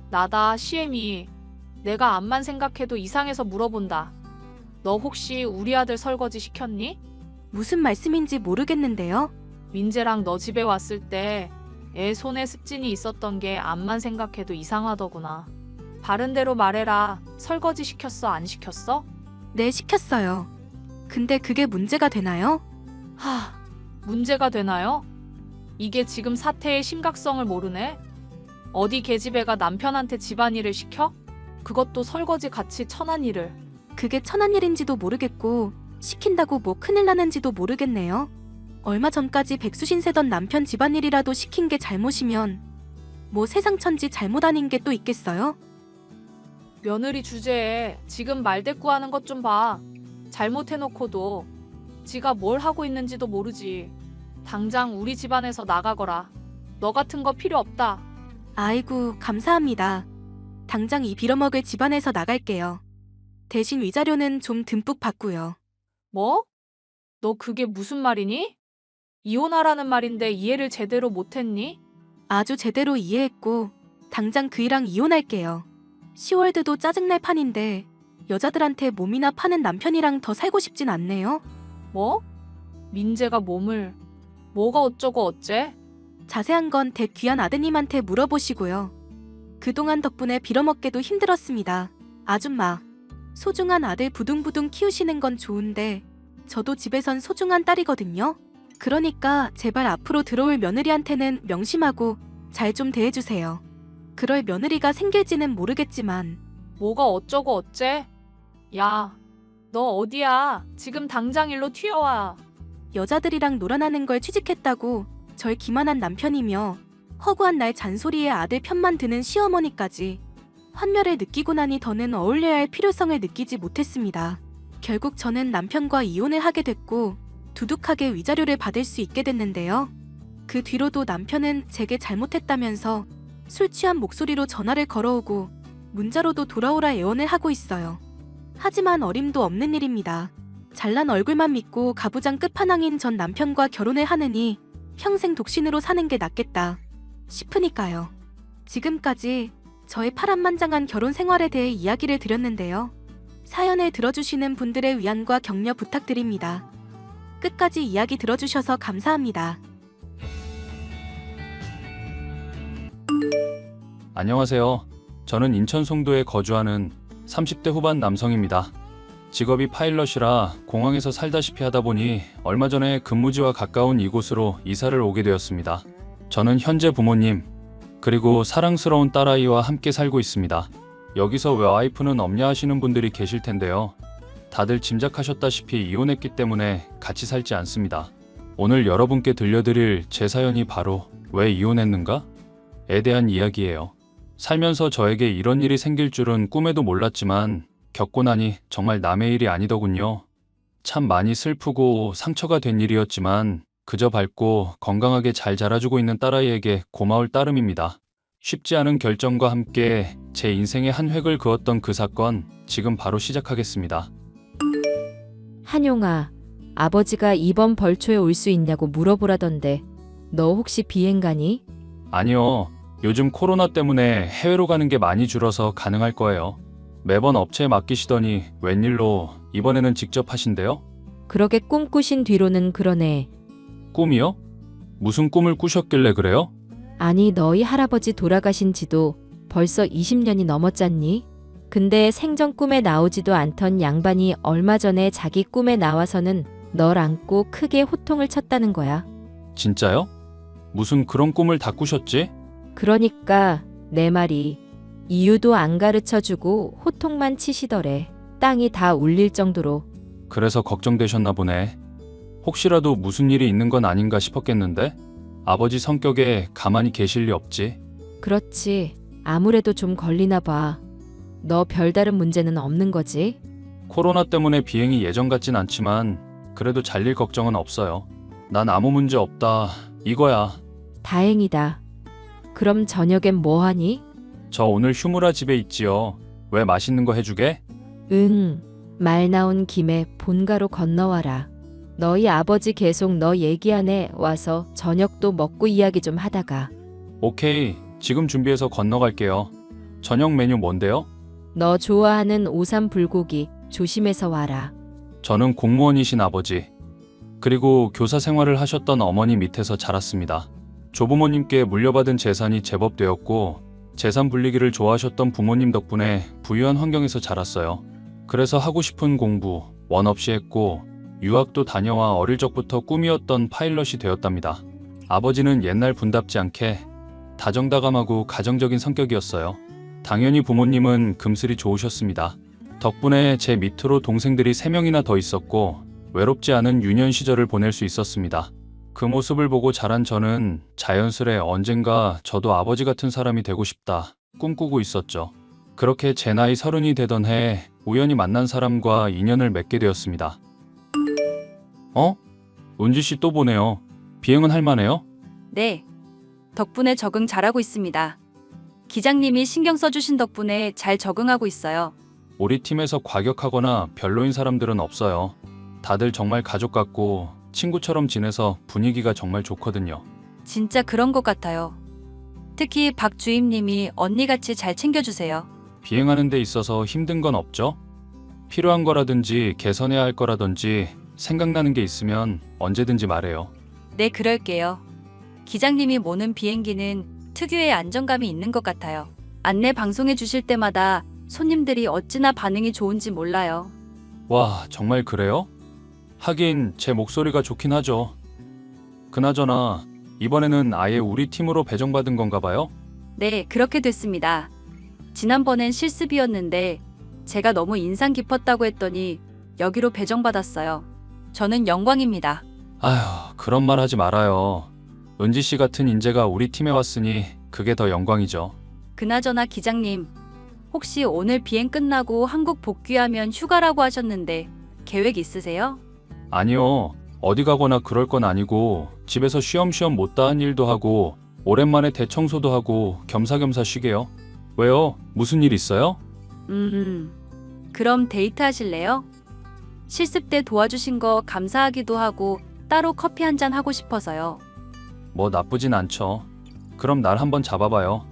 나다, 시엠이. 내가 암만 생각해도 이상해서 물어본다. 너 혹시 우리 아들 설거지 시켰니? 무슨 말씀인지 모르겠는데요. 민재랑 너 집에 왔을 때 애 손에 습진이 있었던 게 암만 생각해도 이상하더구나. 바른 대로 말해라. 설거지 시켰어, 안 시켰어? 네, 시켰어요. 근데 그게 문제가 되나요? 문제가 되나요? 이게 지금 사태의 심각성을 모르네? 어디 계집애가 남편한테 집안일을 시켜? 그것도 설거지 같이 천한 일을. 그게 천한 일인지도 모르겠고 시킨다고 뭐 큰일 나는지도 모르겠네요. 얼마 전까지 백수신 세던 남편 집안일이라도 시킨 게 잘못이면 뭐 세상 천지 잘못 아닌 게 또 있겠어요? 며느리 주제에 지금 말대꾸하는 것 좀 봐. 잘못해놓고도 지가 뭘 하고 있는지도 모르지. 당장 우리 집안에서 나가거라. 너 같은 거 필요 없다. 아이고, 감사합니다. 당장 이 빌어먹을 집안에서 나갈게요. 대신 위자료는 좀 듬뿍 받고요. 뭐? 너 그게 무슨 말이니? 이혼하라는 말인데 이해를 제대로 못했니? 아주 제대로 이해했고 당장 그이랑 이혼할게요. 시월드도 짜증날 판인데 여자들한테 몸이나 파는 남편이랑 더 살고 싶진 않네요. 뭐? 민재가 몸을 뭐가 어쩌고 어째? 자세한 건 댁 귀한 아드님한테 물어보시고요. 그동안 덕분에 빌어먹게도 힘들었습니다. 아줌마, 소중한 아들 부둥부둥 키우시는 건 좋은데 저도 집에선 소중한 딸이거든요. 그러니까 제발 앞으로 들어올 며느리한테는 명심하고 잘 좀 대해주세요. 그럴 며느리가 생길지는 모르겠지만 뭐가 어쩌고 어째? 야, 너 어디야? 지금 당장 일로 튀어와. 여자들이랑 놀아나는 걸 취직했다고 절 기만한 남편이며 허구한 날 잔소리에 아들 편만 드는 시어머니까지 환멸을 느끼고 나니 더는 어울려야 할 필요성을 느끼지 못했습니다. 결국 저는 남편과 이혼을 하게 됐고 두둑하게 위자료를 받을 수 있게 됐는데요. 그 뒤로도 남편은 제게 잘못했다면서 술 취한 목소리로 전화를 걸어오고 문자로도 돌아오라 애원을 하고 있어요. 하지만 어림도 없는 일입니다. 잘난 얼굴만 믿고 가부장 끝판왕인 전 남편과 결혼을 하느니 평생 독신으로 사는 게 낫겠다 싶으니까요. 지금까지 저의 파란만장한 결혼 생활에 대해 이야기를 드렸는데요. 사연을 들어주시는 분들의 위안과 격려 부탁드립니다. 끝까지 이야기 들어주셔서 감사합니다. 안녕하세요. 저는 인천 송도에 거주하는 30대 후반 남성입니다. 직업이 파일럿이라 공항에서 살다시피 하다 보니 얼마 전에 근무지와 가까운 이곳으로 이사를 오게 되었습니다. 저는 현재 부모님, 그리고 사랑스러운 딸아이와 함께 살고 있습니다. 여기서 왜 와이프는 없냐 하시는 분들이 계실 텐데요. 다들 짐작하셨다시피 이혼했기 때문에 같이 살지 않습니다. 오늘 여러분께 들려드릴 제 사연이 바로 왜 이혼했는가? 에 대한 이야기예요. 살면서 저에게 이런 일이 생길 줄은 꿈에도 몰랐지만 겪고 나니 정말 남의 일이 아니더군요. 참 많이 슬프고 상처가 된 일이었지만 그저 밝고 건강하게 잘 자라주고 있는 딸아이에게 고마울 따름입니다. 쉽지 않은 결정과 함께 제 인생의 한 획을 그었던 그 사건, 지금 바로 시작하겠습니다. 한용아, 아버지가 이번 벌초에 올 수 있냐고 물어보라던데 너 혹시 비행 가니? 아니요. 요즘 코로나 때문에 해외로 가는 게 많이 줄어서 가능할 거예요. 매번 업체에 맡기시더니 웬일로 이번에는 직접 하신대요? 그러게 꿈꾸신 뒤로는 그러네. 꿈이요? 무슨 꿈을 꾸셨길래 그래요? 아니 너희 할아버지 돌아가신 지도 벌써 20년이 넘었잖니? 근데 생전 꿈에 나오지도 않던 양반이 얼마 전에 자기 꿈에 나와서는 널 안고 크게 호통을 쳤다는 거야. 진짜요? 무슨 그런 꿈을 다 꾸셨지? 그러니까 내 말이 이유도 안 가르쳐주고 호통만 치시더래. 땅이 다 울릴 정도로. 그래서 걱정되셨나 보네. 혹시라도 무슨 일이 있는 건 아닌가 싶었겠는데? 아버지 성격에 가만히 계실 리 없지. 그렇지. 아무래도 좀 걸리나 봐. 너 별다른 문제는 없는 거지? 코로나 때문에 비행이 예전 같진 않지만 그래도 잘릴 걱정은 없어요. 난 아무 문제 없다 이거야. 다행이다. 그럼 저녁엔 뭐 하니? 저 오늘 휴무라 집에 있지요. 왜 맛있는 거 해주게? 응. 말 나온 김에 본가로 건너와라. 너희 아버지 계속 너 얘기하네 와서 저녁도 먹고 이야기 좀 하다가. 오케이. 지금 준비해서 건너갈게요. 저녁 메뉴 뭔데요? 너 좋아하는 오삼 불고기 조심해서 와라. 저는 공무원이신 아버지, 그리고 교사 생활을 하셨던 어머니 밑에서 자랐습니다. 조부모님께 물려받은 재산이 제법 되었고 재산 불리기를 좋아하셨던 부모님 덕분에 부유한 환경에서 자랐어요. 그래서 하고 싶은 공부 원 없이 했고 유학도 다녀와 어릴 적부터 꿈이었던 파일럿이 되었답니다. 아버지는 옛날 분답지 않게 다정다감하고 가정적인 성격이었어요. 당연히 부모님은 금슬이 좋으셨습니다. 덕분에 제 밑으로 동생들이 3명이나 더 있었고 외롭지 않은 유년 시절을 보낼 수 있었습니다. 그 모습을 보고 자란 저는 자연스레 언젠가 저도 아버지 같은 사람이 되고 싶다 꿈꾸고 있었죠. 그렇게 제 나이 30이 되던 해에 우연히 만난 사람과 인연을 맺게 되었습니다. 은지씨 또 보네요. 비행은 할만해요? 네. 덕분에 적응 잘하고 있습니다. 기장님이 신경 써주신 덕분에 잘 적응하고 있어요. 우리 팀에서 과격하거나 별로인 사람들은 없어요. 다들 정말 가족 같고 친구처럼 지내서 분위기가 정말 좋거든요. 진짜 그런 것 같아요. 특히 박 주임님이 언니같이 잘 챙겨주세요. 비행하는 데 있어서 힘든 건 없죠? 필요한 거라든지 개선해야 할 거라든지 생각나는 게 있으면 언제든지 말해요. 네, 그럴게요. 기장님이 모는 비행기는 특유의 안정감이 있는 것 같아요. 안내 방송해 주실 때마다 손님들이 어찌나 반응이 좋은지 몰라요. 와, 정말 그래요? 하긴 제 목소리가 좋긴 하죠. 그나저나 이번에는 아예 우리 팀으로 배정받은 건가 봐요? 네, 그렇게 됐습니다. 지난번엔 실습이었는데 제가 너무 인상 깊었다고 했더니 여기로 배정받았어요. 저는 영광입니다. 아휴, 그런 말 하지 말아요. 은지 씨 같은 인재가 우리 팀에 왔으니 그게 더 영광이죠. 그나저나 기장님, 혹시 오늘 비행 끝나고 한국 복귀하면 휴가라고 하셨는데 계획 있으세요? 아니요. 어디 가거나 그럴 건 아니고 집에서 쉬엄쉬엄 못다한 일도 하고 오랜만에 대청소도 하고 겸사겸사 쉬게요. 왜요? 무슨 일 있어요? 그럼 데이트 하실래요? 실습 때 도와주신 거 감사하기도 하고 따로 커피 한 잔 하고 싶어서요. 뭐 나쁘진 않죠. 그럼 날 한번 잡아봐요.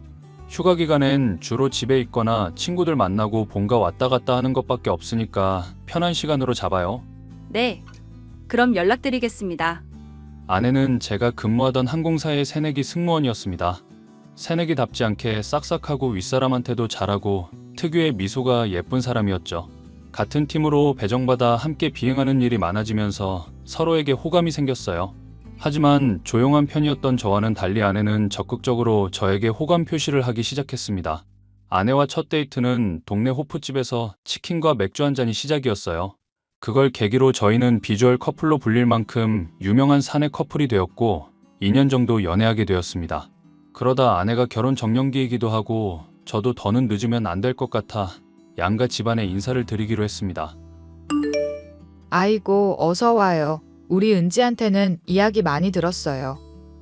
휴가 기간엔 주로 집에 있거나 친구들 만나고 본가 왔다 갔다 하는 것밖에 없으니까 편한 시간으로 잡아요. 네, 그럼 연락드리겠습니다. 아내는 제가 근무하던 항공사의 새내기 승무원이었습니다. 새내기답지 않게 싹싹하고 윗사람한테도 잘하고 특유의 미소가 예쁜 사람이었죠. 같은 팀으로 배정받아 함께 비행하는 일이 많아지면서 서로에게 호감이 생겼어요. 하지만 조용한 편이었던 저와는 달리 아내는 적극적으로 저에게 호감 표시를 하기 시작했습니다. 아내와 첫 데이트는 동네 호프집에서 치킨과 맥주 한 잔이 시작이었어요. 그걸 계기로 저희는 비주얼 커플로 불릴 만큼 유명한 사내 커플이 되었고 2년 정도 연애하게 되었습니다. 그러다 아내가 결혼 정년기이기도 하고 저도 더는 늦으면 안 될 것 같아 양가 집안에 인사를 드리기로 했습니다. 아이고, 어서 와요. 우리 은지한테는 이야기 많이 들었어요.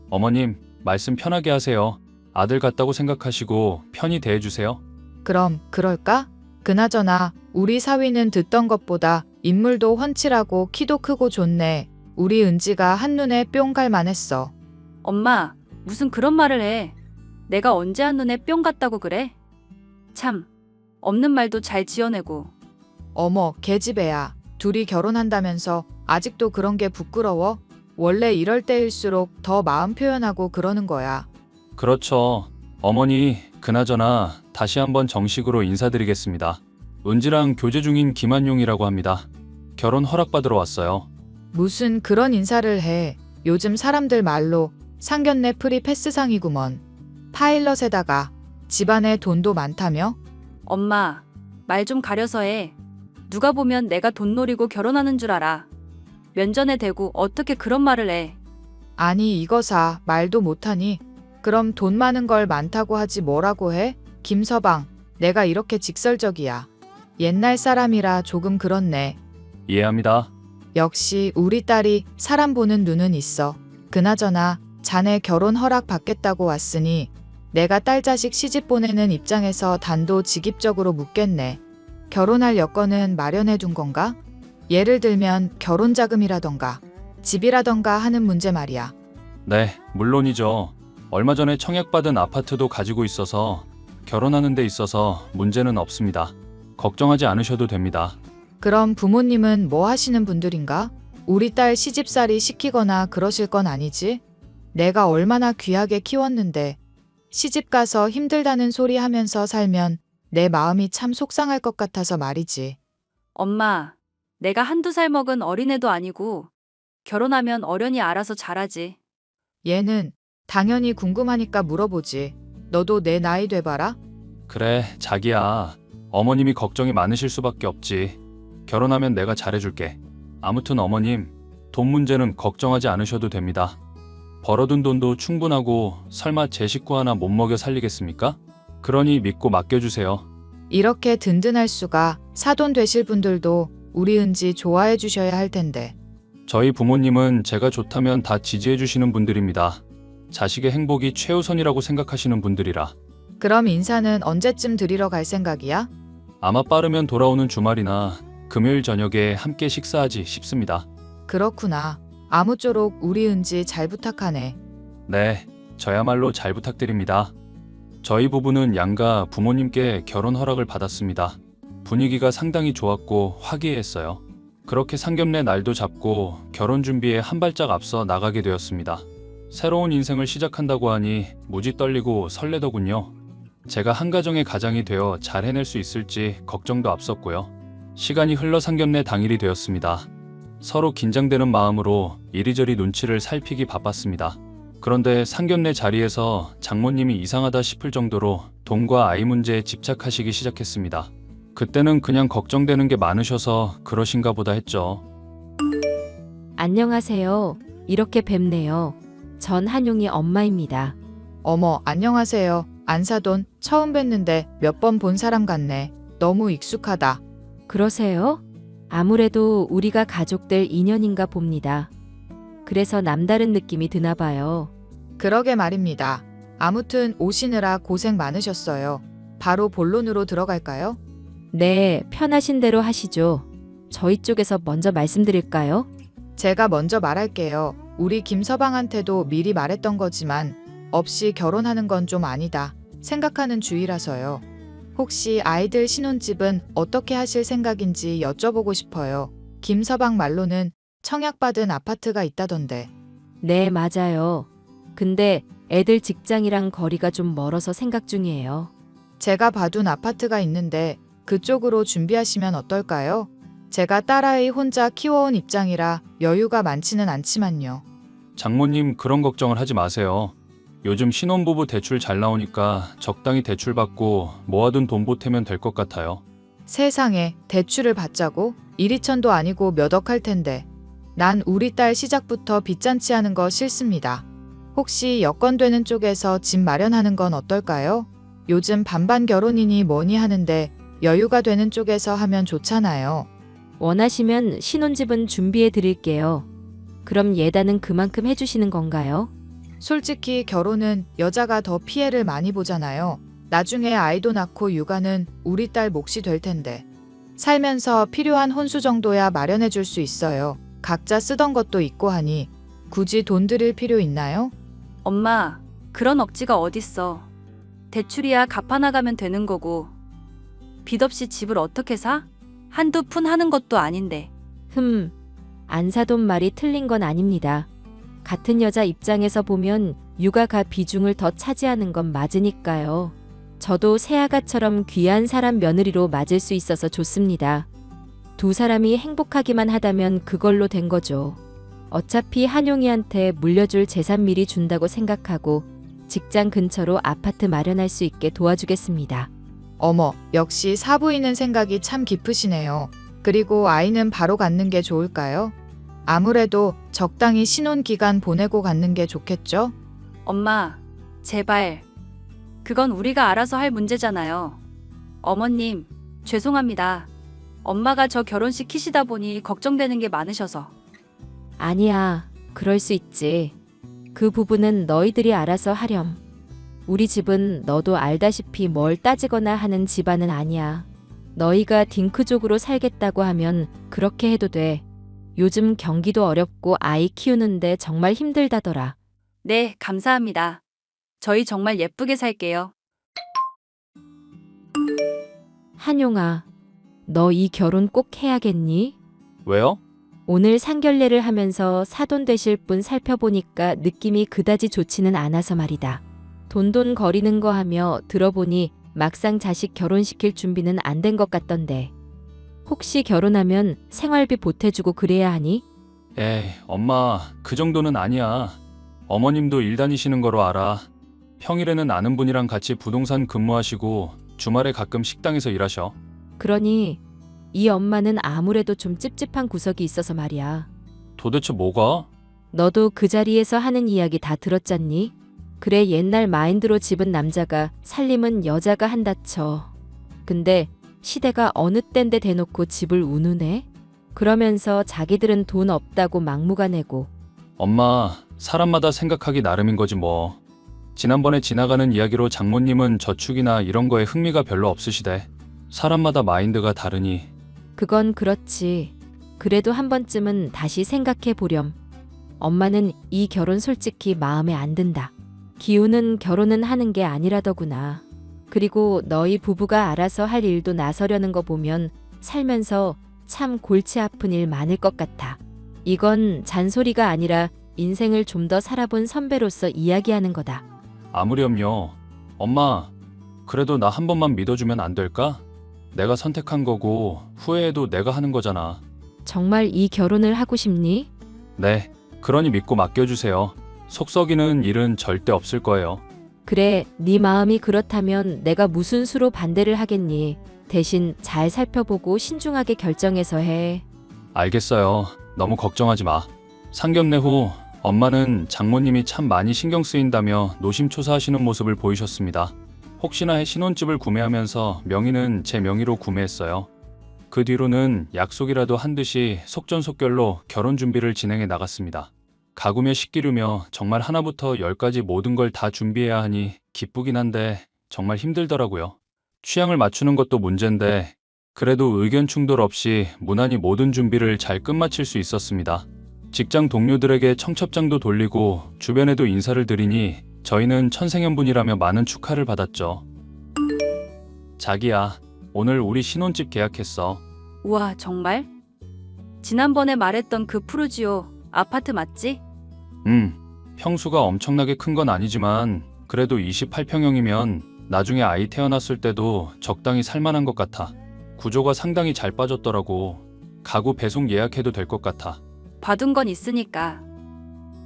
어머님, 말씀 편하게 하세요. 아들 같다고 생각하시고 편히 대해주세요. 그럼 그럴까? 그나저나 우리 사위는 듣던 것보다 인물도 훤칠하고 키도 크고 좋네. 우리 은지가 한눈에 뿅 갈만했어. 엄마, 무슨 그런 말을 해. 내가 언제 한눈에 뿅 갔다고 그래? 참, 없는 말도 잘 지어내고. 어머, 계집애야. 둘이 결혼한다면서 아직도 그런 게 부끄러워? 원래 이럴 때일수록 더 마음 표현하고 그러는 거야. 그렇죠. 어머니, 그나저나 다시 한번 정식으로 인사드리겠습니다. 은지랑 교제 중인 김한용이라고 합니다. 결혼 허락받으러 왔어요. 무슨 그런 인사를 해. 요즘 사람들 말로 상견례 프리 패스상이구먼. 파일럿에다가 집안에 돈도 많다며? 엄마, 말 좀 가려서 해. 누가 보면 내가 돈 노리고 결혼하는 줄 알아. 면전에 대고 어떻게 그런 말을 해. 아니 이거사 말도 못하니? 그럼 돈 많은 걸 많다고 하지 뭐라고 해? 김서방, 내가 이렇게 직설적이야. 옛날 사람이라 조금 그렇네. 이해합니다. 역시 우리 딸이 사람 보는 눈은 있어. 그나저나 자네 결혼 허락 받겠다고 왔으니 내가 딸 자식 시집 보내는 입장에서 단도직입적으로 묻겠네. 결혼할 여건은 마련해 둔 건가? 예를 들면 결혼 자금이라던가 집이라던가 하는 문제 말이야. 네, 물론이죠. 얼마 전에 청약받은 아파트도 가지고 있어서 결혼하는 데 있어서 문제는 없습니다. 걱정하지 않으셔도 됩니다. 그럼 부모님은 뭐 하시는 분들인가? 우리 딸 시집살이 시키거나 그러실 건 아니지? 내가 얼마나 귀하게 키웠는데 시집 가서 힘들다는 소리 하면서 살면 내 마음이 참 속상할 것 같아서 말이지. 엄마, 내가 한두 살 먹은 어린애도 아니고 결혼하면 어련히 알아서 잘하지. 얘는 당연히 궁금하니까 물어보지. 너도 내 나이 돼봐라. 그래, 자기야. 어머님이 걱정이 많으실 수밖에 없지. 결혼하면 내가 잘해줄게. 아무튼 어머님, 돈 문제는 걱정하지 않으셔도 됩니다. 벌어둔 돈도 충분하고 설마 제 식구 하나 못 먹여 살리겠습니까? 그러니 믿고 맡겨주세요. 이렇게 든든할 수가. 사돈 되실 분들도 우리 은지 좋아해 주셔야 할 텐데. 저희 부모님은 제가 좋다면 다 지지해 주시는 분들입니다. 자식의 행복이 최우선이라고 생각하시는 분들이라. 그럼 인사는 언제쯤 드리러 갈 생각이야? 아마 빠르면 돌아오는 주말이나 금요일 저녁에 함께 식사하지 싶습니다. 그렇구나. 아무쪼록 우리 은지 잘 부탁하네. 네, 저야말로 잘 부탁드립니다. 저희 부부는 양가 부모님께 결혼 허락을 받았습니다. 분위기가 상당히 좋았고 화기애애했어요. 그렇게 상견례 날도 잡고 결혼 준비에 한 발짝 앞서 나가게 되었습니다. 새로운 인생을 시작한다고 하니 무지 떨리고 설레더군요. 제가 한 가정의 가장이 되어 잘 해낼 수 있을지 걱정도 앞섰고요. 시간이 흘러 상견례 당일이 되었습니다. 서로 긴장되는 마음으로 이리저리 눈치를 살피기 바빴습니다. 그런데 상견례 자리에서 장모님이 이상하다 싶을 정도로 돈과 아이 문제에 집착하시기 시작했습니다. 그때는 그냥 걱정되는 게 많으셔서 그러신가 보다 했죠. 안녕하세요. 이렇게 뵙네요. 전 한용이 엄마입니다. 어머, 안녕하세요. 안사돈 처음 뵀는데 몇 번 본 사람 같네. 너무 익숙하다. 그러세요? 아무래도 우리가 가족들 인연인가 봅니다. 그래서 남다른 느낌이 드나 봐요. 그러게 말입니다. 아무튼 오시느라 고생 많으셨어요. 바로 본론으로 들어갈까요? 네, 편하신 대로 하시죠. 저희 쪽에서 먼저 말씀드릴까요? 제가 먼저 말할게요. 우리 김서방한테도 미리 말했던 거지만 없이 결혼하는 건 좀 아니다 생각하는 주의라서요. 혹시 아이들 신혼집은 어떻게 하실 생각인지 여쭤보고 싶어요. 김서방 말로는 청약받은 아파트가 있다던데. 네, 맞아요. 근데 애들 직장이랑 거리가 좀 멀어서 생각 중이에요. 제가 봐둔 아파트가 있는데 그쪽으로 준비하시면 어떨까요? 제가 딸아이 혼자 키워온 입장이라 여유가 많지는 않지만요. 장모님 그런 걱정을 하지 마세요. 요즘 신혼부부 대출 잘 나오니까 적당히 대출 받고 모아둔 돈 보태면 될 것 같아요. 세상에 대출을 받자고? 1,2천도 아니고 몇 억 할 텐데. 난 우리 딸 시작부터 빚잔치 하는 거 싫습니다. 혹시 여건 되는 쪽에서 집 마련하는 건 어떨까요? 요즘 반반 결혼이니 뭐니 하는데 여유가 되는 쪽에서 하면 좋잖아요. 원하시면 신혼집은 준비해 드릴게요. 그럼 예단은 그만큼 해주시는 건가요? 솔직히 결혼은 여자가 더 피해를 많이 보잖아요. 나중에 아이도 낳고 육아는 우리 딸 몫이 될 텐데. 살면서 필요한 혼수 정도야 마련해 줄 수 있어요. 각자 쓰던 것도 있고 하니 굳이 돈 들일 필요 있나요? 엄마, 그런 억지가 어딨어. 대출이야 갚아나가면 되는 거고. 빚 없이 집을 어떻게 사? 한두 푼 하는 것도 아닌데. 안사돈 말이 틀린 건 아닙니다. 같은 여자 입장에서 보면 육아가 비중을 더 차지하는 건 맞으니까요. 저도 새아가처럼 귀한 사람 며느리로 맞을 수 있어서 좋습니다. 두 사람이 행복하기만 하다면 그걸로 된 거죠. 어차피 한용이한테 물려줄 재산 미리 준다고 생각하고 직장 근처로 아파트 마련할 수 있게 도와주겠습니다. 어머, 역시 사부인은 생각이 참 깊으시네요. 그리고 아이는 바로 갖는 게 좋을까요? 아무래도 적당히 신혼 기간 보내고 갖는 게 좋겠죠? 엄마, 제발. 그건 우리가 알아서 할 문제잖아요. 어머님, 죄송합니다. 엄마가 저 결혼시키시다 보니 걱정되는 게 많으셔서. 아니야, 그럴 수 있지. 그 부분은 너희들이 알아서 하렴. 우리 집은 너도 알다시피 뭘 따지거나 하는 집안은 아니야. 너희가 딩크족으로 살겠다고 하면 그렇게 해도 돼. 요즘 경기도 어렵고 아이 키우는데 정말 힘들다더라. 네, 감사합니다. 저희 정말 예쁘게 살게요. 한용아, 너 이 결혼 꼭 해야겠니? 왜요? 오늘 상견례를 하면서 사돈 되실 분 살펴보니까 느낌이 그다지 좋지는 않아서 말이다. 돈돈 거리는 거 하며 들어보니 막상 자식 결혼시킬 준비는 안 된 것 같던데. 혹시 결혼하면 생활비 보태주고 그래야 하니? 에이, 엄마, 그 정도는 아니야. 어머님도 일 다니시는 거로 알아. 평일에는 아는 분이랑 같이 부동산 근무하시고 주말에 가끔 식당에서 일하셔. 그러니 이 엄마는 아무래도 좀 찝찝한 구석이 있어서 말이야. 도대체 뭐가? 너도 그 자리에서 하는 이야기 다 들었잖니? 그래, 옛날 마인드로 집은 남자가 살림은 여자가 한다 쳐. 근데 시대가 어느 땐데 대놓고 집을 우누네? 그러면서 자기들은 돈 없다고 막무가내고. 엄마, 사람마다 생각하기 나름인 거지 뭐. 지난번에 지나가는 이야기로 장모님은 저축이나 이런 거에 흥미가 별로 없으시대. 사람마다 마인드가 다르니. 그건 그렇지. 그래도 한 번쯤은 다시 생각해 보렴. 엄마는 이 결혼 솔직히 마음에 안 든다. 기우는 결혼은 하는 게 아니라더구나. 그리고 너희 부부가 알아서 할 일도 나서려는 거 보면 살면서 참 골치 아픈 일 많을 것 같아. 이건 잔소리가 아니라 인생을 좀 더 살아본 선배로서 이야기하는 거다. 아무렴요. 엄마, 그래도 나 한 번만 믿어주면 안 될까? 내가 선택한 거고 후회해도 내가 하는 거잖아. 정말 이 결혼을 하고 싶니? 네, 그러니 믿고 맡겨주세요. 속 썩이는 일은 절대 없을 거예요. 그래, 네 마음이 그렇다면 내가 무슨 수로 반대를 하겠니? 대신 잘 살펴보고 신중하게 결정해서 해. 알겠어요. 너무 걱정하지 마. 상견례 후 엄마는 장모님이 참 많이 신경 쓰인다며 노심초사하시는 모습을 보이셨습니다. 혹시나 해 신혼집을 구매하면서 명의는 제 명의로 구매했어요. 그 뒤로는 약속이라도 한 듯이 속전속결로 결혼 준비를 진행해 나갔습니다. 가구며 식기류며 정말 하나부터 열까지 모든 걸 다 준비해야 하니 기쁘긴 한데 정말 힘들더라고요. 취향을 맞추는 것도 문제인데 그래도 의견 충돌 없이 무난히 모든 준비를 잘 끝마칠 수 있었습니다. 직장 동료들에게 청첩장도 돌리고 주변에도 인사를 드리니 저희는 천생연분이라며 많은 축하를 받았죠. 자기야, 오늘 우리 신혼집 계약했어. 우와, 정말? 지난번에 말했던 그 푸르지오 아파트 맞지? 평수가 엄청나게 큰 건 아니지만 그래도 28평형이면 나중에 아이 태어났을 때도 적당히 살만한 것 같아. 구조가 상당히 잘 빠졌더라고. 가구 배송 예약해도 될 것 같아. 받은 건 있으니까.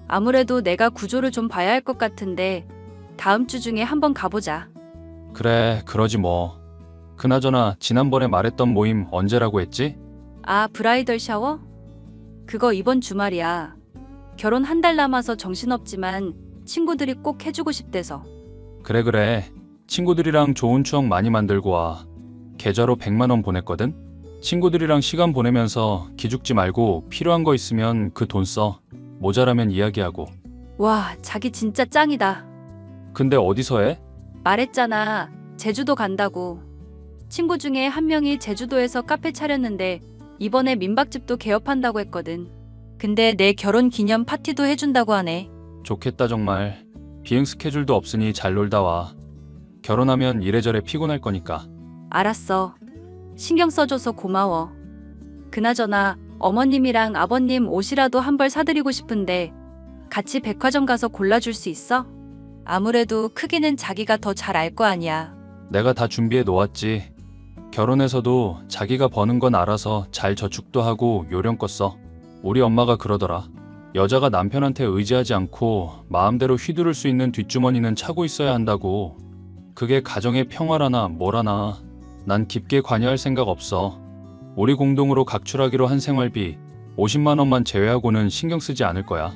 아무래도 내가 구조를 좀 봐야 할 것 같은데 다음 주 중에 한번 가보자. 그래, 그러지 뭐. 그나저나 지난번에 말했던 모임 언제라고 했지? 아, 브라이덜 샤워? 그거 이번 주말이야. 결혼 한 달 남아서 정신없지만 친구들이 꼭 해주고 싶대서. 그래. 친구들이랑 좋은 추억 많이 만들고 와. 계좌로 100만 원 보냈거든? 친구들이랑 시간 보내면서 기죽지 말고 필요한 거 있으면 그 돈 써. 모자라면 이야기하고. 와, 자기 진짜 짱이다. 근데 어디서 해? 말했잖아. 제주도 간다고. 친구 중에 한 명이 제주도에서 카페 차렸는데 이번에 민박집도 개업한다고 했거든. 근데 내 결혼 기념 파티도 해준다고 하네. 좋겠다 정말. 비행 스케줄도 없으니 잘 놀다 와. 결혼하면 이래저래 피곤할 거니까. 알았어. 신경 써줘서 고마워. 그나저나 어머님이랑 아버님 옷이라도 한 벌 사드리고 싶은데 같이 백화점 가서 골라줄 수 있어? 아무래도 크기는 자기가 더 잘 알 거 아니야. 내가 다 준비해 놓았지. 결혼해서도 자기가 버는 건 알아서 잘 저축도 하고 요령껏 써. 우리 엄마가 그러더라. 여자가 남편한테 의지하지 않고 마음대로 휘두를 수 있는 뒷주머니는 차고 있어야 한다고. 그게 가정의 평화라나 뭐라나. 난 깊게 관여할 생각 없어. 우리 공동으로 각출하기로 한 생활비 50만 원만 제외하고는 신경 쓰지 않을 거야.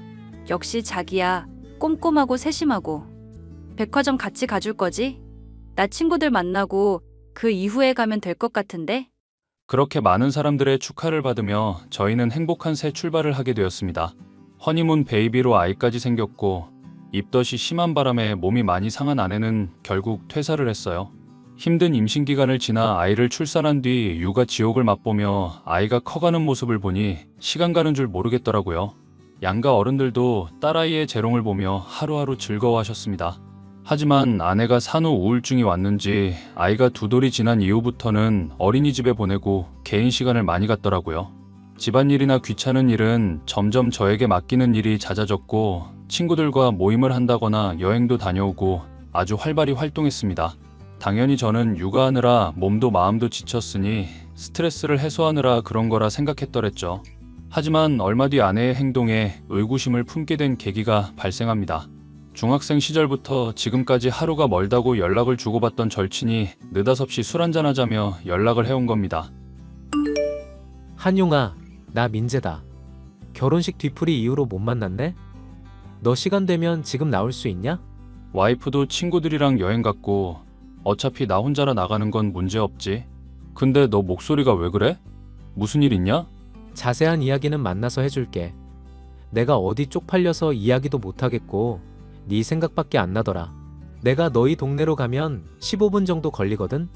역시 자기야. 꼼꼼하고 세심하고. 백화점 같이 가줄 거지? 나 친구들 만나고 그 이후에 가면 될 것 같은데? 그렇게 많은 사람들의 축하를 받으며 저희는 행복한 새 출발을 하게 되었습니다. 허니문 베이비로 아이까지 생겼고 입덧이 심한 바람에 몸이 많이 상한 아내는 결국 퇴사를 했어요. 힘든 임신 기간을 지나 아이를 출산한 뒤 육아 지옥을 맛보며 아이가 커가는 모습을 보니 시간 가는 줄 모르겠더라고요. 양가 어른들도 딸아이의 재롱을 보며 하루하루 즐거워하셨습니다. 하지만 아내가 산후 우울증이 왔는지 아이가 2돌이 지난 이후부터는 어린이집에 보내고 개인 시간을 많이 갖더라고요. 집안일이나 귀찮은 일은 점점 저에게 맡기는 일이 잦아졌고 친구들과 모임을 한다거나 여행도 다녀오고 아주 활발히 활동했습니다. 당연히 저는 육아하느라 몸도 마음도 지쳤으니 스트레스를 해소하느라 그런 거라 생각했더랬죠. 하지만 얼마 뒤 아내의 행동에 의구심을 품게 된 계기가 발생합니다. 중학생 시절부터 지금까지 하루가 멀다고 연락을 주고받던 절친이 느닷없이 술 한잔하자며 연락을 해온 겁니다. 한용아, 나 민재다. 결혼식 뒤풀이 이후로 못 만났네? 너 시간 되면 지금 나올 수 있냐? 와이프도 친구들이랑 여행 갔고 어차피 나 혼자라 나가는 건 문제 없지. 근데 너 목소리가 왜 그래? 무슨 일 있냐? 자세한 이야기는 만나서 해줄게. 내가 어디 쪽팔려서 이야기도 못하겠고 네 생각밖에 안 나더라. 내가 너희 동네로 가면 15분 정도 걸리거든?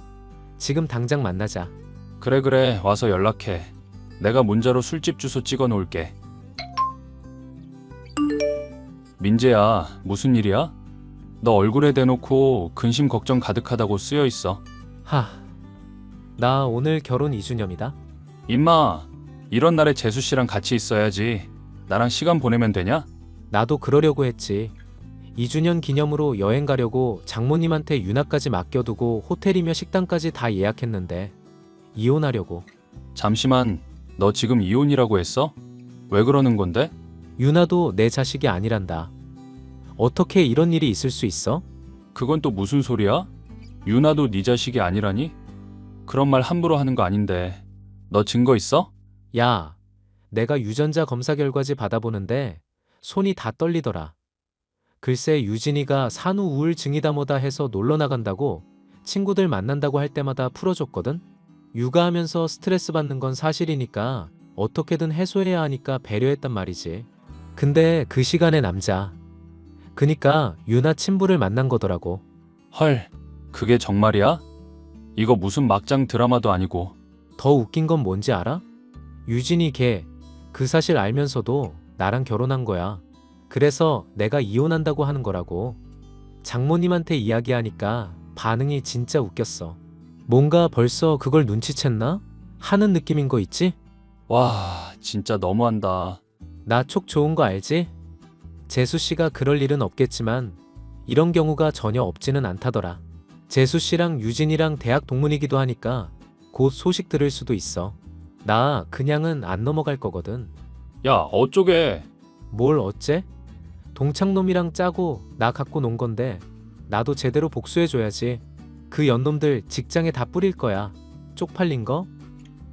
지금 당장 만나자. 그래, 와서 연락해. 내가 문자로 술집 주소 찍어 놓을게. 민재야, 무슨 일이야? 너 얼굴에 대놓고 근심 걱정 가득하다고 쓰여 있어. 나 오늘 결혼 2주년이다. 임마, 이런 날에 재수 씨랑 같이 있어야지. 나랑 시간 보내면 되냐? 나도 그러려고 했지. 2주년 기념으로 여행 가려고 장모님한테 유나까지 맡겨두고 호텔이며 식당까지 다 예약했는데 이혼하려고. 잠시만, 너 지금 이혼이라고 했어? 왜 그러는 건데? 유나도 내 자식이 아니란다. 어떻게 이런 일이 있을 수 있어? 그건 또 무슨 소리야? 유나도 네 자식이 아니라니? 그런 말 함부로 하는 거 아닌데. 너 증거 있어? 야, 내가 유전자 검사 결과지 받아보는데 손이 다 떨리더라. 글쎄 유진이가 산후 우울증이다 뭐다 해서 놀러 나간다고 친구들 만난다고 할 때마다 풀어줬거든? 육아하면서 스트레스 받는 건 사실이니까 어떻게든 해소해야 하니까 배려했단 말이지. 근데 그 시간에 남자. 그니까 유나 친부를 만난 거더라고. 헐, 그게 정말이야? 이거 무슨 막장 드라마도 아니고. 더 웃긴 건 뭔지 알아? 유진이 걔 그 사실 알면서도 나랑 결혼한 거야. 그래서 내가 이혼한다고 하는 거라고. 장모님한테 이야기하니까 반응이 진짜 웃겼어. 뭔가 벌써 그걸 눈치챘나? 하는 느낌인 거 있지? 와, 진짜 너무한다. 나 촉 좋은 거 알지? 재수 씨가 그럴 일은 없겠지만 이런 경우가 전혀 없지는 않다더라. 재수 씨랑 유진이랑 대학 동문이기도 하니까 곧 소식 들을 수도 있어. 나 그냥은 안 넘어갈 거거든. 야, 어쩌게? 뭘 어째? 동창놈이랑 짜고 나 갖고 논 건데 나도 제대로 복수해줘야지. 그 연놈들 직장에 다 뿌릴 거야. 쪽팔린 거?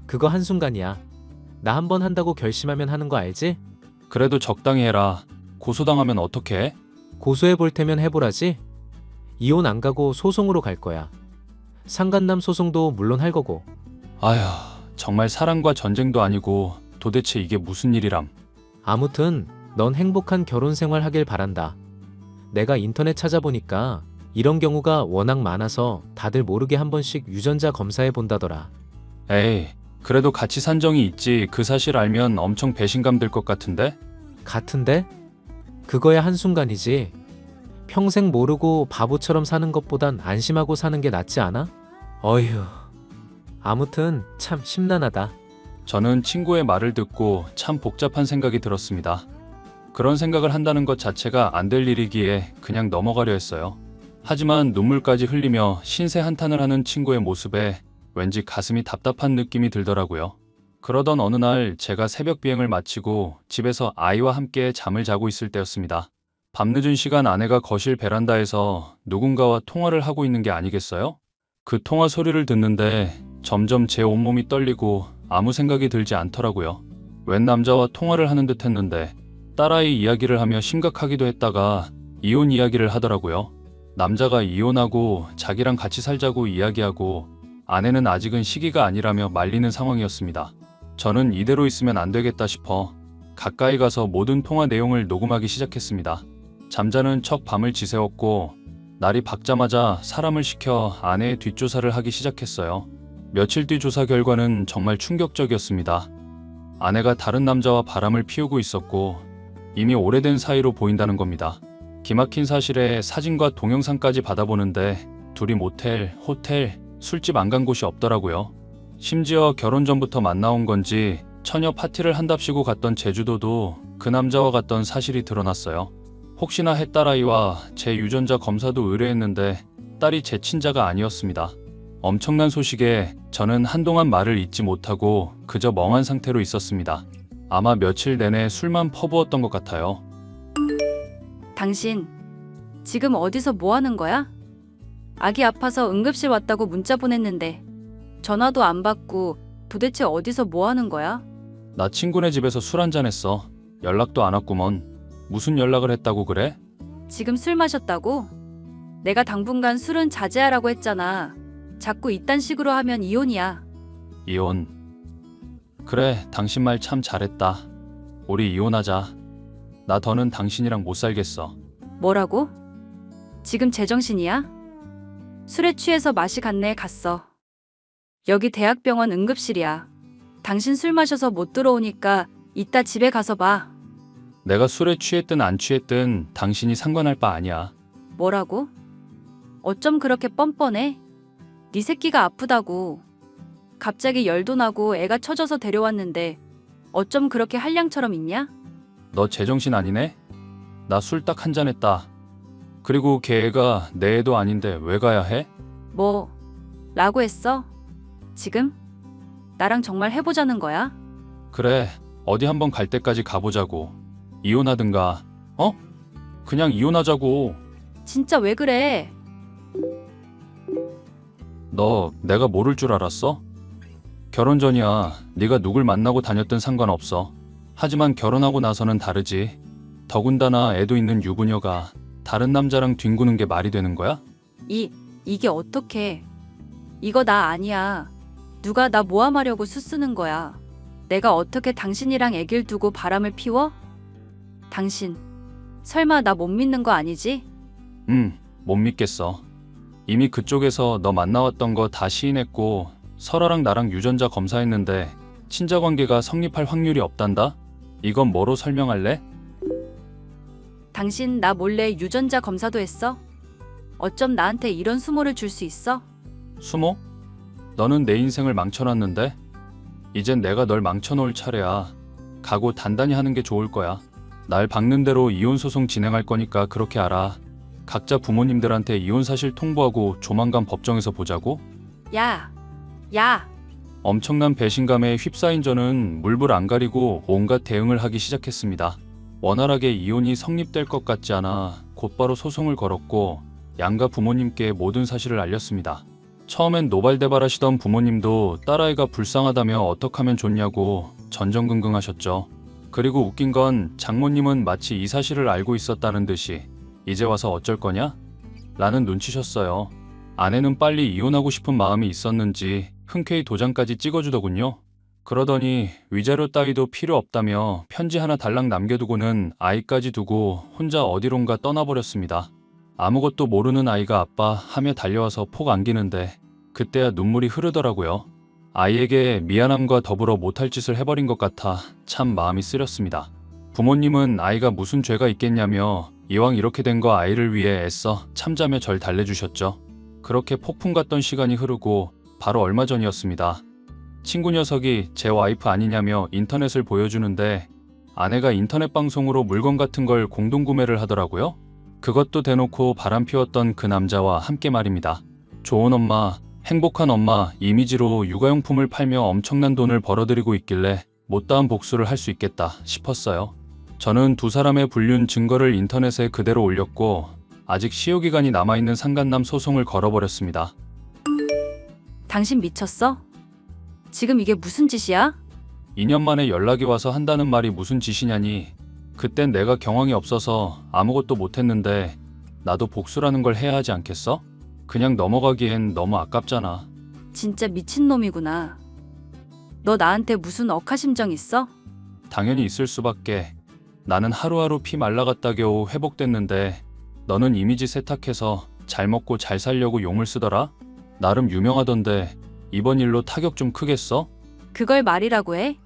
그거 한순간이야. 나 한 번 한다고 결심하면 하는 거 알지? 그래도 적당히 해라. 고소당하면 어떡해? 고소해 볼 테면 해보라지? 이혼 안 가고 소송으로 갈 거야. 상간남 소송도 물론 할 거고. 아휴, 정말 사랑과 전쟁도 아니고 도대체 이게 무슨 일이람. 아무튼 넌 행복한 결혼 생활 하길 바란다. 내가 인터넷 찾아보니까 이런 경우가 워낙 많아서 다들 모르게 한 번씩 유전자 검사해 본다더라. 에이, 그래도 같이 산 정이 있지. 그 사실 알면 엄청 배신감 들 것 같은데? 같은데? 그거야 한순간이지. 평생 모르고 바보처럼 사는 것보단 안심하고 사는 게 낫지 않아? 어휴. 아무튼 참 심란하다. 저는 친구의 말을 듣고 참 복잡한 생각이 들었습니다. 그런 생각을 한다는 것 자체가 안 될 일이기에 그냥 넘어가려 했어요. 하지만 눈물까지 흘리며 신세 한탄을 하는 친구의 모습에 왠지 가슴이 답답한 느낌이 들더라고요. 그러던 어느 날 제가 새벽 비행을 마치고 집에서 아이와 함께 잠을 자고 있을 때였습니다. 밤늦은 시간 아내가 거실 베란다에서 누군가와 통화를 하고 있는 게 아니겠어요? 그 통화 소리를 듣는데 점점 제 온몸이 떨리고 아무 생각이 들지 않더라고요. 웬 남자와 통화를 하는 듯 했는데 딸아이 이야기를 하며 심각하기도 했다가 이혼 이야기를 하더라고요. 남자가 이혼하고 자기랑 같이 살자고 이야기하고 아내는 아직은 시기가 아니라며 말리는 상황이었습니다. 저는 이대로 있으면 안 되겠다 싶어 가까이 가서 모든 통화 내용을 녹음하기 시작했습니다. 잠자는 척 밤을 지새웠고 날이 밝자마자 사람을 시켜 아내의 뒷조사를 하기 시작했어요. 며칠 뒤 조사 결과는 정말 충격적이었습니다. 아내가 다른 남자와 바람을 피우고 있었고 이미 오래된 사이로 보인다는 겁니다. 기막힌 사실에 사진과 동영상까지 받아보는데 둘이 모텔, 호텔, 술집 안 간 곳이 없더라고요. 심지어 결혼 전부터 만나온 건지 처녀 파티를 한답시고 갔던 제주도도 그 남자와 갔던 사실이 드러났어요. 혹시나 해 딸아이와 제 유전자 검사도 의뢰했는데 딸이 제 친자가 아니었습니다. 엄청난 소식에 저는 한동안 말을 잇지 못하고 그저 멍한 상태로 있었습니다. 아마 며칠 내내 술만 퍼부었던 것 같아요. 당신 지금 어디서 뭐 하는 거야? 아기 아파서 응급실 왔다고 문자 보냈는데 전화도 안 받고 도대체 어디서 뭐 하는 거야? 나 친구네 집에서 술 한잔 했어. 연락도 안 왔구먼. 무슨 연락을 했다고 그래? 지금 술 마셨다고? 내가 당분간 술은 자제하라고 했잖아. 자꾸 이딴 식으로 하면 이혼이야. 이혼. 그래, 당신 말 참 잘했다. 우리 이혼하자. 나 더는 당신이랑 못 살겠어. 뭐라고? 지금 제정신이야? 술에 취해서 맛이 갔네. 갔어. 여기 대학병원 응급실이야. 당신 술 마셔서 못 들어오니까 이따 집에 가서 봐. 내가 술에 취했든 안 취했든 당신이 상관할 바 아니야. 뭐라고? 어쩜 그렇게 뻔뻔해? 네 새끼가 아프다고. 갑자기 열도 나고 애가 처져서 데려왔는데 어쩜 그렇게 한량처럼 있냐? 너 제정신 아니네? 나 술 딱 한 잔 했다. 그리고 걔 애가 내 애도 아닌데 왜 가야 해? 뭐? 라고 했어? 지금? 나랑 정말 해보자는 거야? 그래, 어디 한번 갈 때까지 가보자고. 이혼하든가, 어? 그냥 이혼하자고. 진짜 왜 그래? 너 내가 모를 줄 알았어? 결혼 전이야. 네가 누굴 만나고 다녔든 상관없어. 하지만 결혼하고 나서는 다르지. 더군다나 애도 있는 유부녀가 다른 남자랑 뒹구는 게 말이 되는 거야? 이게 어떡해. 이거 나 아니야. 누가 나 모함하려고 수쓰는 거야. 내가 어떻게 당신이랑 애길 두고 바람을 피워? 당신, 설마 나 못 믿는 거 아니지? 못 믿겠어. 이미 그쪽에서 너 만나왔던 거 다 시인했고 설아랑 나랑 유전자 검사했는데 친자 관계가 성립할 확률이 없단다? 이건 뭐로 설명할래? 당신 나 몰래 유전자 검사도 했어? 어쩜 나한테 이런 수모를 줄 수 있어? 수모? 너는 내 인생을 망쳐놨는데? 이젠 내가 널 망쳐놓을 차례야. 각오 단단히 하는 게 좋을 거야. 날 박는 대로 이혼소송 진행할 거니까 그렇게 알아. 각자 부모님들한테 이혼 사실 통보하고 조만간 법정에서 보자고? 야! 엄청난 배신감에 휩싸인 저는 물불 안 가리고 온갖 대응을 하기 시작했습니다. 원활하게 이혼이 성립될 것 같지 않아 곧바로 소송을 걸었고 양가 부모님께 모든 사실을 알렸습니다. 처음엔 노발대발하시던 부모님도 딸아이가 불쌍하다며 어떡하면 좋냐고 전전긍긍하셨죠. 그리고 웃긴 건 장모님은 마치 이 사실을 알고 있었다는 듯이 이제 와서 어쩔 거냐? 라는 눈치셨어요. 아내는 빨리 이혼하고 싶은 마음이 있었는지 흔쾌히 도장까지 찍어주더군요. 그러더니 위자료 따위도 필요 없다며 편지 하나 달랑 남겨두고는 아이까지 두고 혼자 어디론가 떠나버렸습니다. 아무것도 모르는 아이가 아빠 하며 달려와서 폭 안기는데 그때야 눈물이 흐르더라고요. 아이에게 미안함과 더불어 못할 짓을 해버린 것 같아 참 마음이 쓰렸습니다. 부모님은 아이가 무슨 죄가 있겠냐며 이왕 이렇게 된 거 아이를 위해 애써 참자며 절 달래주셨죠. 그렇게 폭풍 같던 시간이 흐르고 바로 얼마 전이었습니다. 친구 녀석이 제 와이프 아니냐며 인터넷을 보여주는데 아내가 인터넷 방송으로 물건 같은 걸 공동구매를 하더라고요. 그것도 대놓고 바람 피웠던 그 남자와 함께 말입니다. 좋은 엄마, 행복한 엄마 이미지로 육아용품을 팔며 엄청난 돈을 벌어들이고 있길래 못다한 복수를 할 수 있겠다 싶었어요. 저는 두 사람의 불륜 증거를 인터넷에 그대로 올렸고 아직 시효기간이 남아있는 상간남 소송을 걸어버렸습니다. 당신 미쳤어? 지금 이게 무슨 짓이야? 2년 만에 연락이 와서 한다는 말이 무슨 짓이냐니. 그땐 내가 경황이 없어서 아무것도 못했는데 나도 복수라는 걸 해야 하지 않겠어? 그냥 넘어가기엔 너무 아깝잖아. 진짜 미친놈이구나. 너 나한테 무슨 억하심정 있어? 당연히 있을 수밖에. 나는 하루하루 피 말라갔다 겨우 회복됐는데 너는 이미지 세탁해서 잘 먹고 잘 살려고 용을 쓰더라? 나름 유명하던데 이번 일로 타격 좀 크겠어? 그걸 말이라고 해?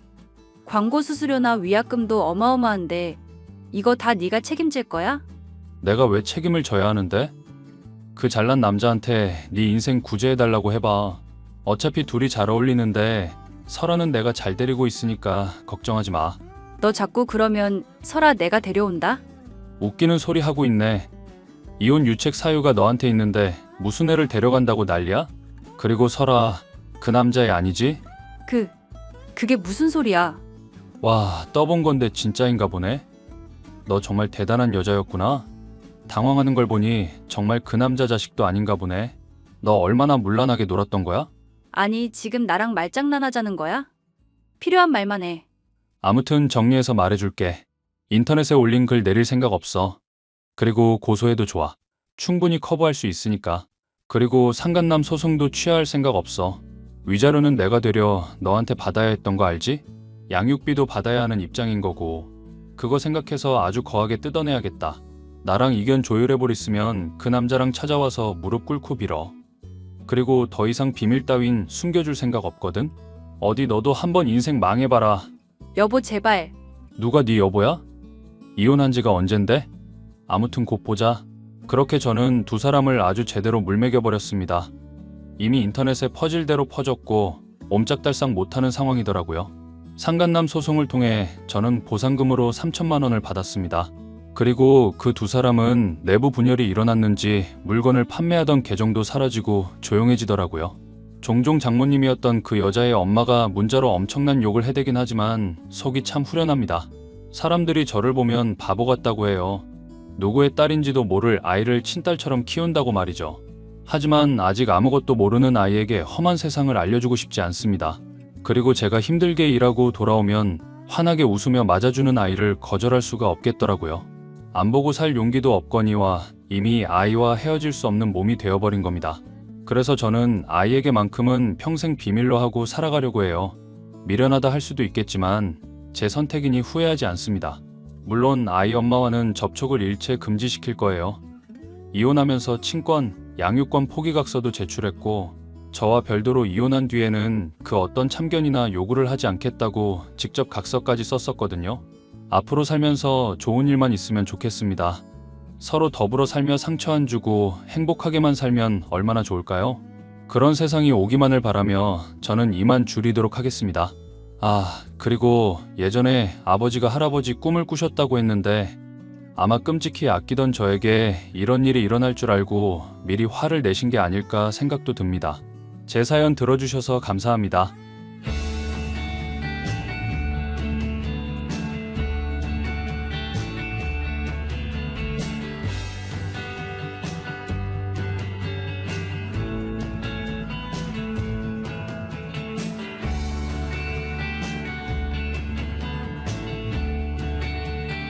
광고 수수료나 위약금도 어마어마한데 이거 다 네가 책임질 거야? 내가 왜 책임을 져야 하는데? 그 잘난 남자한테 네 인생 구제해달라고 해봐. 어차피 둘이 잘 어울리는데 설아는 내가 잘 데리고 있으니까 걱정하지 마. 너 자꾸 그러면 설아 내가 데려온다? 웃기는 소리 하고 있네. 이혼 유책 사유가 너한테 있는데 무슨 애를 데려간다고 난리야? 그리고 설아, 그 남자애 아니지? 그게 무슨 소리야? 와, 떠본 건데 진짜인가 보네. 너 정말 대단한 여자였구나. 당황하는 걸 보니 정말 그 남자 자식도 아닌가 보네. 너 얼마나 문란하게 놀았던 거야? 아니 지금 나랑 말장난하자는 거야? 필요한 말만 해. 아무튼 정리해서 말해줄게. 인터넷에 올린 글 내릴 생각 없어. 그리고 고소해도 좋아. 충분히 커버할 수 있으니까. 그리고 상간남 소송도 취하할 생각 없어. 위자료는 내가 되려 너한테 받아야 했던 거 알지? 양육비도 받아야 하는 입장인 거고. 그거 생각해서 아주 거하게 뜯어내야겠다. 나랑 의견 조율해버렸으면 그 남자랑 찾아와서 무릎 꿇고 빌어. 그리고 더 이상 비밀 따윈 숨겨줄 생각 없거든? 어디 너도 한번 인생 망해봐라. 여보 제발. 누가 네 여보야? 이혼한 지가 언젠데? 아무튼 곧 보자. 그렇게 저는 두 사람을 아주 제대로 물먹여버렸습니다. 이미 인터넷에 퍼질대로 퍼졌고 옴짝달싹 못하는 상황이더라고요. 상간남 소송을 통해 저는 보상금으로 3천만 원을 받았습니다. 그리고 그 두 사람은 내부 분열이 일어났는지 물건을 판매하던 계정도 사라지고 조용해지더라고요. 종종 장모님이었던 그 여자의 엄마가 문자로 엄청난 욕을 해대긴 하지만 속이 참 후련합니다. 사람들이 저를 보면 바보 같다고 해요. 누구의 딸인지도 모를 아이를 친딸처럼 키운다고 말이죠. 하지만 아직 아무것도 모르는 아이에게 험한 세상을 알려주고 싶지 않습니다. 그리고 제가 힘들게 일하고 돌아오면 환하게 웃으며 맞아주는 아이를 거절할 수가 없겠더라고요. 안 보고 살 용기도 없거니와 이미 아이와 헤어질 수 없는 몸이 되어버린 겁니다. 그래서 저는 아이에게만큼은 평생 비밀로 하고 살아가려고 해요. 미련하다 할 수도 있겠지만 제 선택이니 후회하지 않습니다. 물론 아이 엄마와는 접촉을 일체 금지시킬 거예요. 이혼하면서 친권, 양육권 포기각서도 제출했고 저와 별도로 이혼한 뒤에는 그 어떤 참견이나 요구를 하지 않겠다고 직접 각서까지 썼었거든요. 앞으로 살면서 좋은 일만 있으면 좋겠습니다. 서로 더불어 살며 상처 안 주고 행복하게만 살면 얼마나 좋을까요? 그런 세상이 오기만을 바라며 저는 이만 줄이도록 하겠습니다. 그리고 예전에 아버지가 할아버지 꿈을 꾸셨다고 했는데 아마 끔찍히 아끼던 저에게 이런 일이 일어날 줄 알고 미리 화를 내신 게 아닐까 생각도 듭니다. 제 사연 들어주셔서 감사합니다.